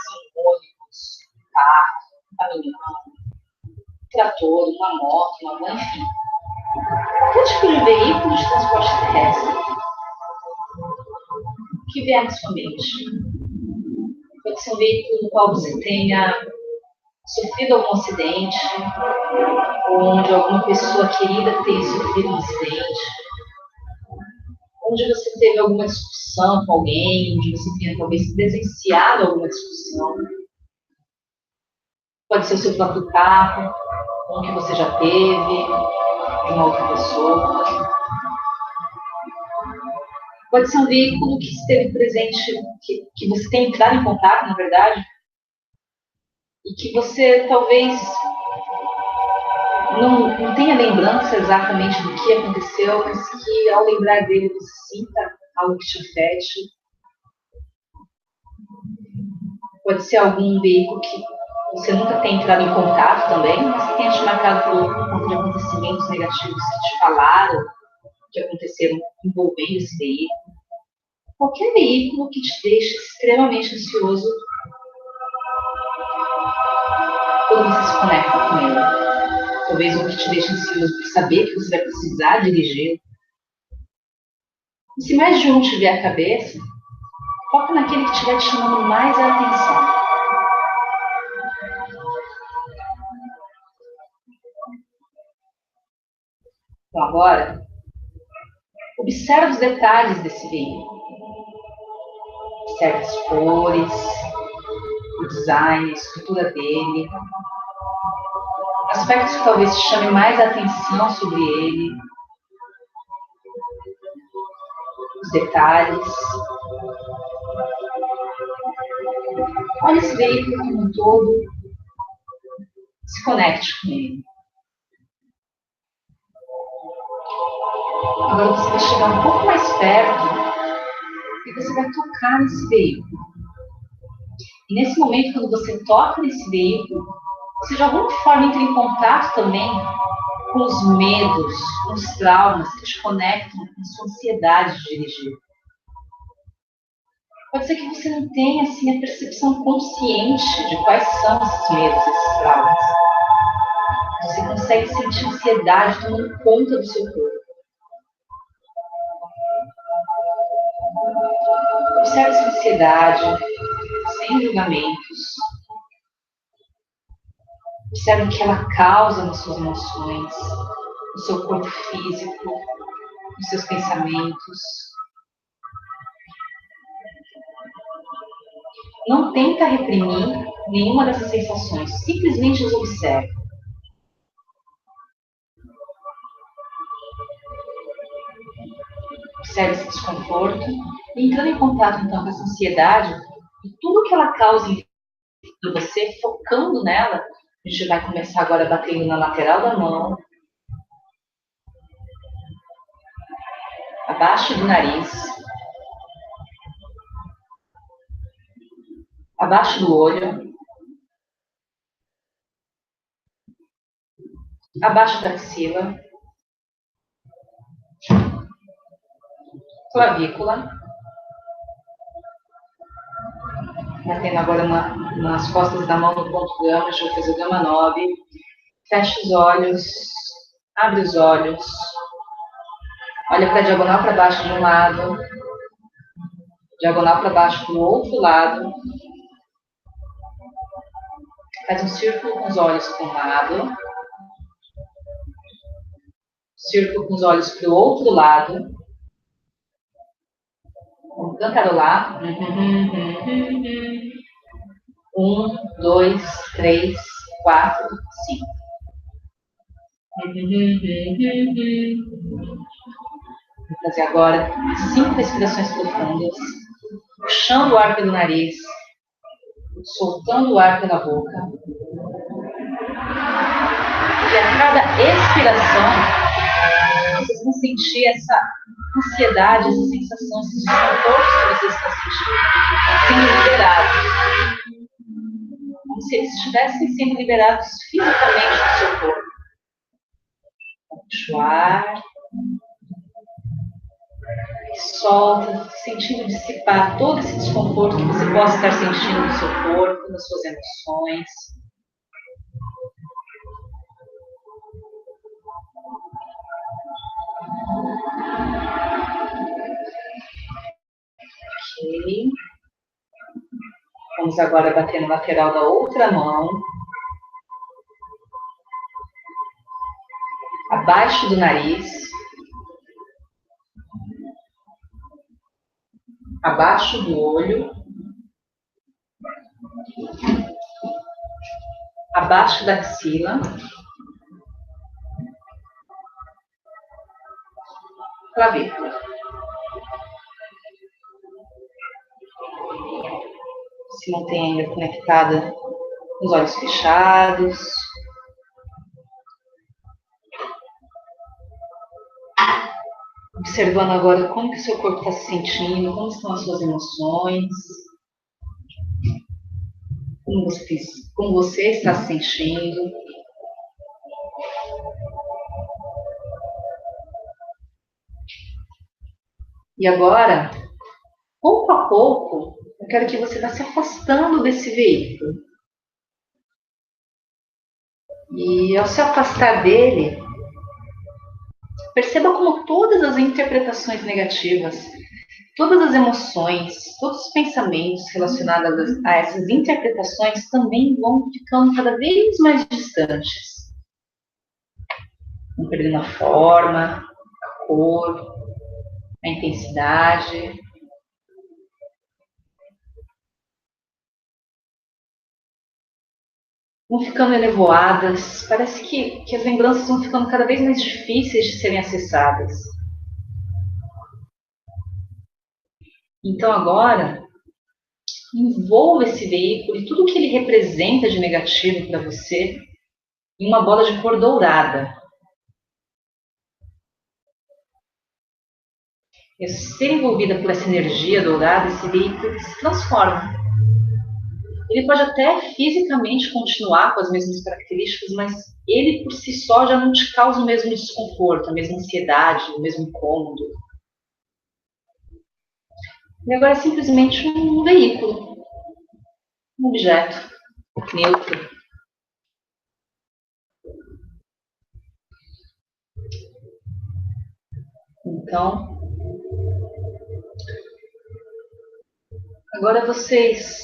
São ônibus, um carro, um caminhão, um trator, uma moto, uma van, enfim. Qualquer tipo de veículo de transporte terrestre que vier na sua mente. Pode ser um veículo no qual você tenha sofrido algum acidente, ou onde alguma pessoa querida tenha sofrido um acidente, onde você teve alguma discussão com alguém, onde você tenha talvez presenciado alguma discussão. Pode ser o seu próprio carro, um que você já teve, de uma outra pessoa. Pode ser um veículo que esteve presente, que você tem entrado em contato, na verdade, e que você talvez não tenha lembrança exatamente do que aconteceu, mas que ao lembrar dele você sinta algo que te afete. Pode ser algum veículo que você nunca tenha entrado em contato também, mas que tenha te marcado por conta de acontecimentos negativos que te falaram, que aconteceram envolvendo esse veículo. Qualquer veículo que te deixe extremamente ansioso quando você se conecta com ele. Talvez o que te deixe ansioso por saber que você vai precisar dirigir. E se mais de um te vier à cabeça, Foca naquele que estiver te chamando mais a atenção. Então, agora, observe os detalhes desse veículo. Observe as cores, o design, a estrutura dele, aspectos que talvez te chamem mais a atenção sobre ele, os detalhes. Olha esse veículo como um todo, se conecte com ele. Agora você vai chegar um pouco mais perto e você vai tocar nesse veículo. E nesse momento, quando você toca nesse veículo, você de alguma forma entra em contato também com os medos, com os traumas que te conectam com a sua ansiedade de dirigir. Pode ser que você não tenha assim, a percepção consciente de quais são esses medos, esses traumas. Você consegue sentir ansiedade tomando conta do seu corpo. Observe essa ansiedade, sem julgamentos. Observe o que ela causa nas suas emoções, no seu corpo físico, nos seus pensamentos. Não tenta reprimir nenhuma dessas sensações, simplesmente as observe. Observe esse desconforto e entrando em contato então com essa ansiedade e tudo que ela causa em você, focando nela, a gente vai começar agora batendo na lateral da mão, abaixo do nariz, abaixo do olho, abaixo da axila, clavícula, batendo agora nas costas da mão no ponto gama, a gente vai fazer o gama 9, fecha os olhos, abre os olhos, olha para a diagonal para baixo de um lado, diagonal para baixo do outro lado, faz um círculo com os olhos para um lado, círculo com os olhos para o outro lado, vamos cantarolar. 1, 2, 3, 4, 5. Vou fazer agora 5 respirações profundas, puxando o ar pelo nariz, soltando o ar pela boca. E a cada expiração, vocês vão sentir essa ansiedade, essa sensação, esses desconfortos que vocês estão sentindo, sendo liberados. Como se eles estivessem sendo liberados fisicamente do seu corpo. Puxa o ar. Solta, sentindo dissipar todo esse desconforto que você possa estar sentindo no seu corpo, nas suas emoções. Ok. Vamos agora bater na lateral da outra mão. Abaixo do nariz. Abaixo do olho. Abaixo da axila. Clavícula. Se mantém ainda conectada com os olhos fechados. Observando agora como que o seu corpo está se sentindo, como estão as suas emoções, como você está se sentindo. E agora, pouco a pouco, eu quero que você vá se afastando desse veículo. E ao se afastar dele, perceba como todas as interpretações negativas todas as emoções, todos os pensamentos relacionados a essas interpretações também vão ficando cada vez mais distantes. Vão perdendo a forma, a cor, a intensidade. Vão ficando enevoadas, parece que as lembranças vão ficando cada vez mais difíceis de serem acessadas. Então agora, envolva esse veículo e tudo que ele representa de negativo para você em uma bola de cor dourada. E ao ser envolvida por essa energia dourada, esse veículo se transforma. Ele pode até fisicamente continuar com as mesmas características, mas ele por si só já não te causa o mesmo desconforto, a mesma ansiedade, o mesmo incômodo. E agora é simplesmente um veículo, um objeto neutro. Então, agora vocês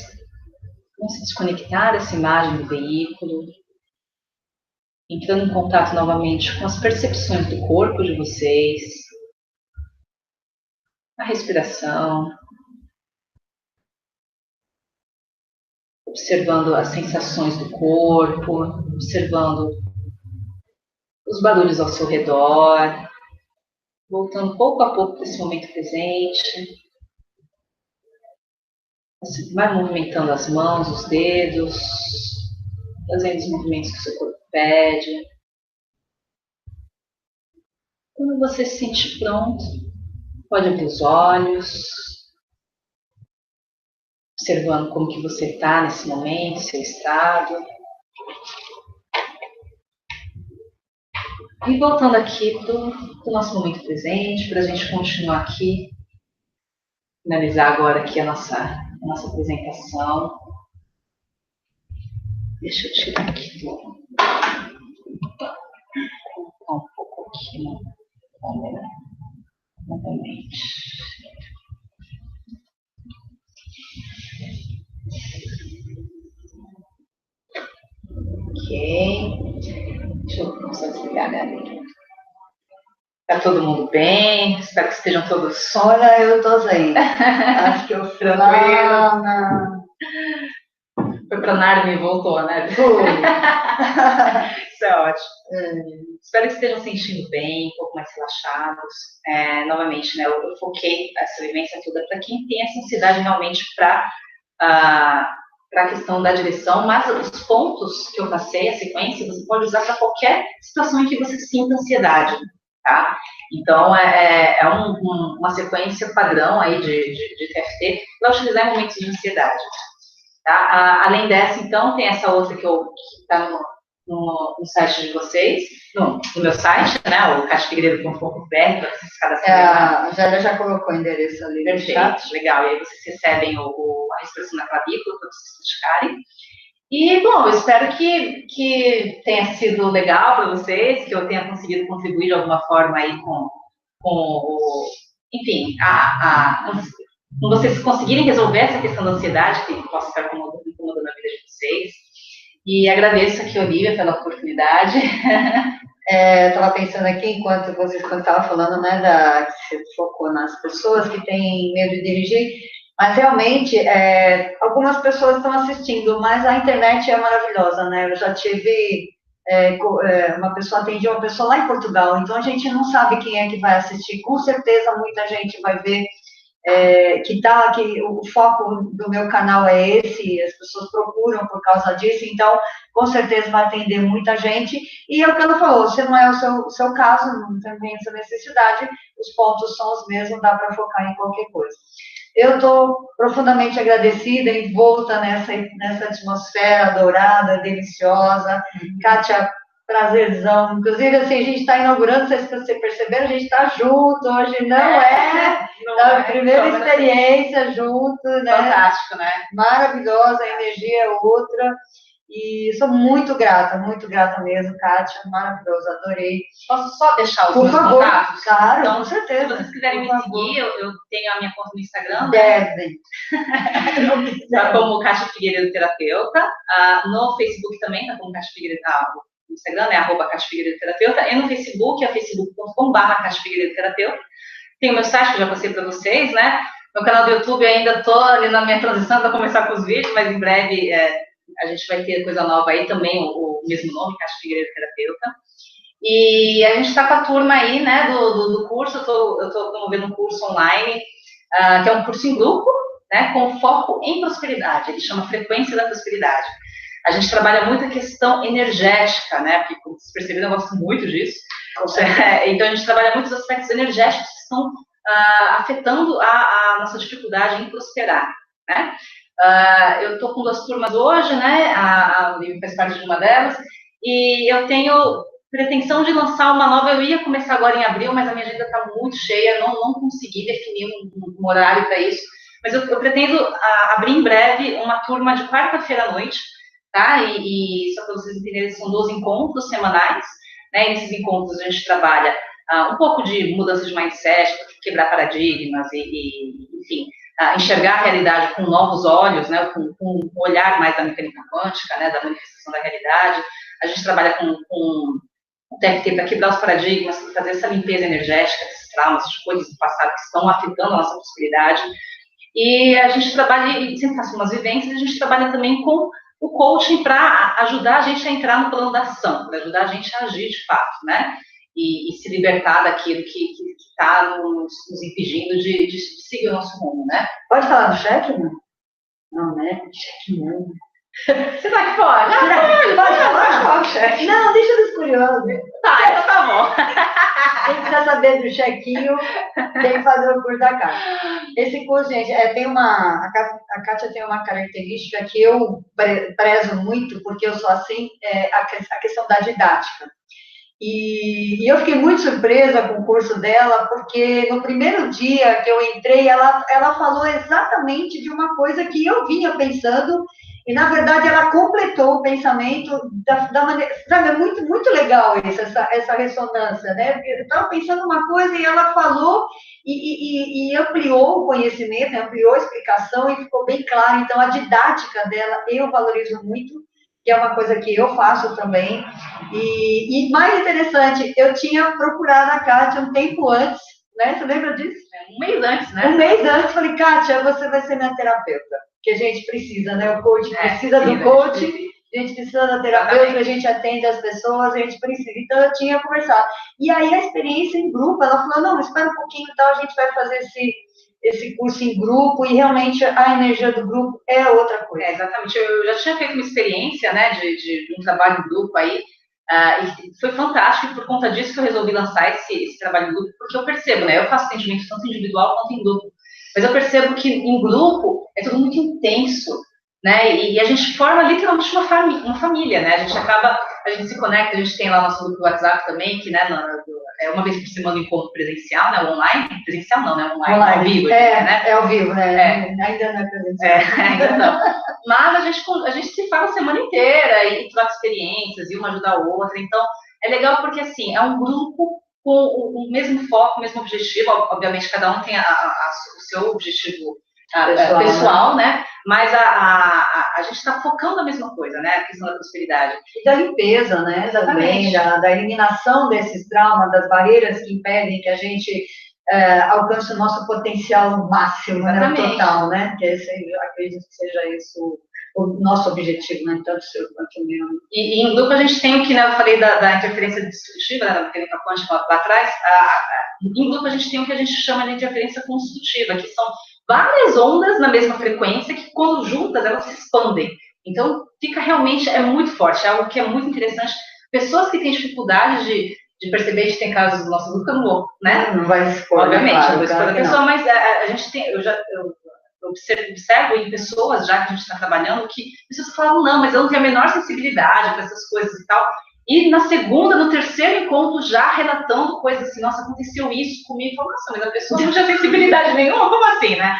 vão se desconectar dessa imagem do veículo, entrando em contato novamente com as percepções do corpo de vocês, a respiração, observando as sensações do corpo, observando os barulhos ao seu redor, voltando pouco a pouco para esse momento presente. Você vai movimentando as mãos, os dedos, fazendo os movimentos que o seu corpo pede. Quando você se sentir pronto, pode abrir os olhos, observando como que você está nesse momento, seu estado. E voltando aqui para o nosso momento presente, para a gente continuar aqui, finalizar agora aqui a nossa apresentação. Deixa eu tirar aqui colocar um pouco aqui na câmera novamente. Ok. Deixa eu começar a desligar a galera. Tá todo mundo bem? Espero que estejam todos. Olha, eu tô bem. Acho que eu fui lá Foi pra Narnia e voltou, né? Foi. Isso é ótimo. Espero que estejam sentindo bem, um pouco mais relaxados. Novamente, né, eu foquei essa vivência toda para quem tem essa ansiedade realmente para a questão da direção, mas os pontos que eu passei, a sequência, você pode usar para qualquer situação em que você sinta ansiedade, tá? Então, uma sequência padrão aí de TFT para utilizar em momentos de ansiedade. Tá? Além dessa, então, tem essa outra que está no site de vocês, no meu site, né, o catefigueiredo.com.br, para vocês se cadastrarem. A já colocou o endereço ali. Perfeito, legal. E aí vocês recebem a respiração na clavícula para vocês praticarem. E, bom, eu espero que tenha sido legal para vocês, que eu tenha conseguido contribuir de alguma forma aí enfim, quando vocês conseguirem resolver essa questão da ansiedade que possa estar incomodando a vida de vocês. E agradeço aqui, Olivia, pela oportunidade. Estava pensando aqui, enquanto estavam falando, né, que você focou nas pessoas que têm medo de dirigir, mas realmente, algumas pessoas estão assistindo, mas a internet é maravilhosa, né? Eu já tive, atendi uma pessoa lá em Portugal, então a gente não sabe quem é que vai assistir, com certeza muita gente vai ver, que o foco do meu canal é esse, as pessoas procuram por causa disso, então, com certeza vai atender muita gente, e é o que ela falou, se não é o seu caso, não tem essa necessidade, os pontos são os mesmos, dá para focar em qualquer coisa. Eu estou profundamente agradecida, envolta nessa atmosfera dourada, deliciosa. Kátia, prazerzão. Inclusive, assim, a gente está inaugurando, não sei se você perceberam, a gente está junto hoje, não é a primeira experiência junto, né? Fantástico, né? Maravilhosa, a energia é outra. E sou muito grata mesmo, Kátia, maravilhoso, adorei. Posso só deixar os Por meus favor, contatos? claro, então, com certeza. Se vocês quiserem me seguir, eu tenho a minha conta no Instagram. Devem. Como Kátia Figueiredo Terapeuta. No Facebook também, tá como Kátia Figueiredo. No Instagram é @Kátia Figueiredo Terapeuta. E no Facebook é facebook.com/Kátia Figueiredo Terapeuta. Tem o meu site, que eu já passei para vocês, né? Meu canal do YouTube, eu ainda estou ali na minha transição para começar com os vídeos, mas em breve a gente vai ter coisa nova aí também, o mesmo nome, Kátia Figueiredo Terapeuta. E a gente está com a turma aí, né, do curso. Eu estou promovendo um curso online, que é um curso em grupo, né, com foco em prosperidade. Ele chama Frequência da Prosperidade. A gente trabalha muito a questão energética, né, porque, como vocês perceberam, eu gosto muito disso. Então, a gente trabalha muitos aspectos energéticos que estão afetando a nossa dificuldade em prosperar, né? Eu estou com 2 turmas hoje, né? A Lívia faz parte de uma delas, e eu tenho pretensão de lançar uma nova. Eu ia começar agora em abril, mas a minha agenda está muito cheia, não consegui definir um horário para isso, mas eu pretendo abrir em breve uma turma de quarta-feira à noite, tá? E só para vocês entenderem, são 12 encontros semanais, né? E nesses encontros a gente trabalha um pouco de mudança de mindset, quebrar paradigmas enfim, enxergar a realidade com novos olhos, né, com um olhar mais da mecânica quântica, né, da manifestação da realidade. A gente trabalha com o TFT para quebrar os paradigmas, fazer essa limpeza energética desses traumas, de coisas do passado que estão afetando a nossa prosperidade. E a gente trabalha, e sempre faço umas vivências, a gente trabalha também com o coaching para ajudar a gente a entrar no plano da ação, para ajudar a gente a agir de fato, né? E se libertar daquilo que está nos impedindo de seguir o nosso rumo, né? Pode falar do cheque, não? Não, né? Cheque não. Será que pode? Pode falar do cheque. Não, deixa dos curiosos. Tá, então tá bom. Quem quiser saber do chequinho, tem que fazer o curso da Kátia. Esse curso, gente, a Kátia tem uma característica que eu prezo muito, porque eu sou assim, a questão da didática. E eu fiquei muito surpresa com o curso dela, porque no primeiro dia que eu entrei, ela falou exatamente de uma coisa que eu vinha pensando, e na verdade ela completou o pensamento da maneira, sabe, é muito, muito legal isso, essa ressonância, né? Eu estava pensando uma coisa e ela falou e ampliou o conhecimento, ampliou a explicação e ficou bem claro. Então a didática dela eu valorizo muito, que é uma coisa que eu faço também. E mais interessante, eu tinha procurado a Kátia um tempo antes, né? Você lembra disso? Um mês antes, né? Um mês antes, falei, Kátia, você vai ser minha terapeuta. Que a gente precisa, né? O coach precisa do coach, a gente precisa da terapeuta, a gente atende as pessoas, a gente precisa. Então, eu tinha conversado. E aí, a experiência em grupo, ela falou, não, espera um pouquinho, então a gente vai fazer esse curso em grupo, e realmente a energia do grupo é outra coisa. Exatamente. Eu já tinha feito uma experiência, né, de um trabalho em grupo aí, e foi fantástico, e por conta disso que eu resolvi lançar esse trabalho em grupo, porque eu percebo, né, eu faço atendimento tanto individual quanto em grupo, mas eu percebo que em grupo é tudo muito intenso, né, e a gente forma literalmente uma família, né, a gente se conecta, a gente tem lá nosso grupo do WhatsApp também, que, né, é uma vez por semana um encontro presencial, né, online, presencial não, né, online. Ao vivo, né? É ao vivo, né, ainda não é presencial. Ainda não. Mas a gente se fala a semana inteira e troca experiências, e uma ajuda a outra, então é legal porque, assim, é um grupo com o mesmo foco, o mesmo objetivo, obviamente cada um tem o seu objetivo pessoal, né? Mas a gente está focando na mesma coisa, né? A questão da prosperidade. E da limpeza, né? Também, da eliminação desses traumas, das barreiras que impedem que a gente alcance o nosso potencial máximo, né? O total, né? Que eu acredito que seja isso o nosso objetivo, né? Tanto o seu quanto o meu. E em grupo a gente tem o que, né, eu falei da interferência destrutiva, né, da mecânica quântica lá atrás. Em grupo a gente tem o que a gente chama de interferência construtiva, que são várias ondas na mesma frequência que, quando juntas, elas se expandem. Então, realmente é muito forte, é algo que é muito interessante. Pessoas que têm dificuldade de perceber, que tem casos do nosso grupo, eu não vou, né? Não vai expor, obviamente, claro, não vou expor a pessoa, mas a gente tem, eu observo em pessoas, já que a gente está trabalhando, que pessoas falam, não, mas eu não tenho a menor sensibilidade para essas coisas e tal. E na segunda, no terceiro encontro, já relatando coisas assim, nossa, aconteceu isso comigo. Eu falo, nossa, mas a pessoa não tinha sensibilidade nenhuma, como assim, né?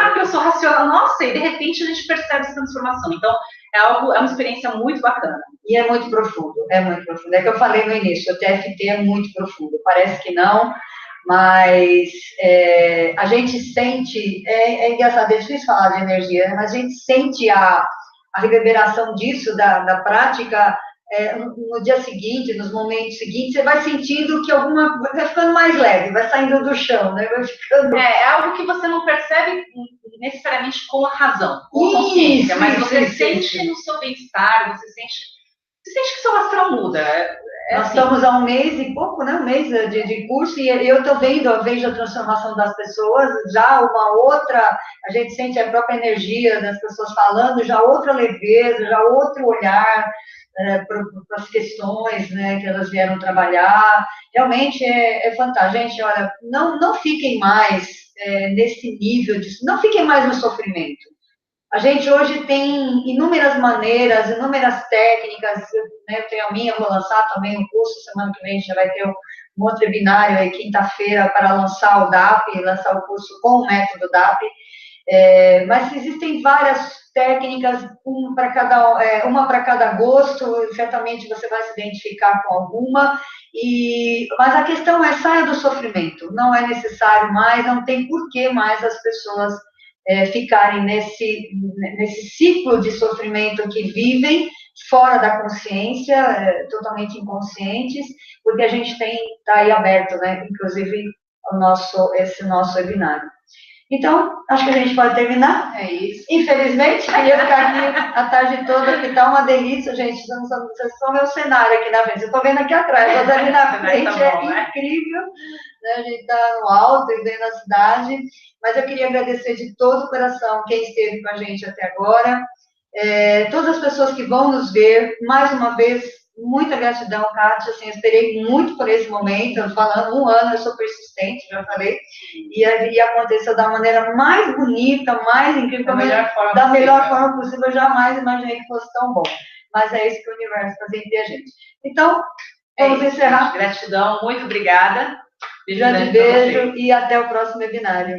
Porque eu sou racional, nossa, e de repente a gente percebe essa transformação. Então, É uma experiência muito bacana. E é muito profundo, é muito profundo. É que eu falei no início, o TFT é muito profundo. Parece que não, mas a gente sente, é engraçado, é difícil falar de energia, né? Mas a gente sente a reverberação disso, da prática, no dia seguinte, nos momentos seguintes, você vai sentindo que vai ficando mais leve, vai saindo do chão, né? Vai ficando... É algo que você não percebe necessariamente com a razão, com a consciência, mas você sente no seu bem-estar, você sente que seu astral muda. Nós assim. estamos há um mês e pouco, né? Um mês de curso, e eu vejo a transformação das pessoas, já uma outra, a gente sente a própria energia das pessoas falando, já outra leveza, já outro olhar para as questões, né, que elas vieram trabalhar. Realmente é fantástico. Gente, olha, não fiquem mais nesse nível disso, não fiquem mais no sofrimento. A gente hoje tem inúmeras maneiras, inúmeras técnicas, né? Eu tenho a minha, vou lançar também um curso, semana que vem a gente já vai ter um outro webinário aí, quinta-feira, para lançar o DAP, lançar o curso com o método DAP. Mas existem várias técnicas, uma para cada gosto, certamente você vai se identificar com alguma, mas a questão saia do sofrimento, não é necessário mais, não tem porquê mais as pessoas ficarem nesse ciclo de sofrimento que vivem, fora da consciência, totalmente inconscientes, porque a gente está aí aberto, né, inclusive esse nosso webinário. Então, acho que a gente pode terminar. É isso. Infelizmente, queria ficar aqui a tarde toda, porque está uma delícia, gente. Vocês estão vendo o cenário aqui na frente. Eu estou vendo aqui atrás, mas ali na frente tá bom, incrível. Né? A gente está no alto e vendo a cidade. Mas eu queria agradecer de todo o coração quem esteve com a gente até agora. Todas as pessoas que vão nos ver, mais uma vez, muita gratidão, Kátia, assim, eu esperei muito por esse momento, falando 1 ano, eu sou persistente, já falei, e aconteceu da maneira mais bonita, mais incrível, da melhor forma possível, eu jamais imaginei que fosse tão bom, mas é isso que o universo fazia entre a gente. Então, vamos encerrar. Gratidão, muito obrigada. Grande beijo e até o próximo webinário.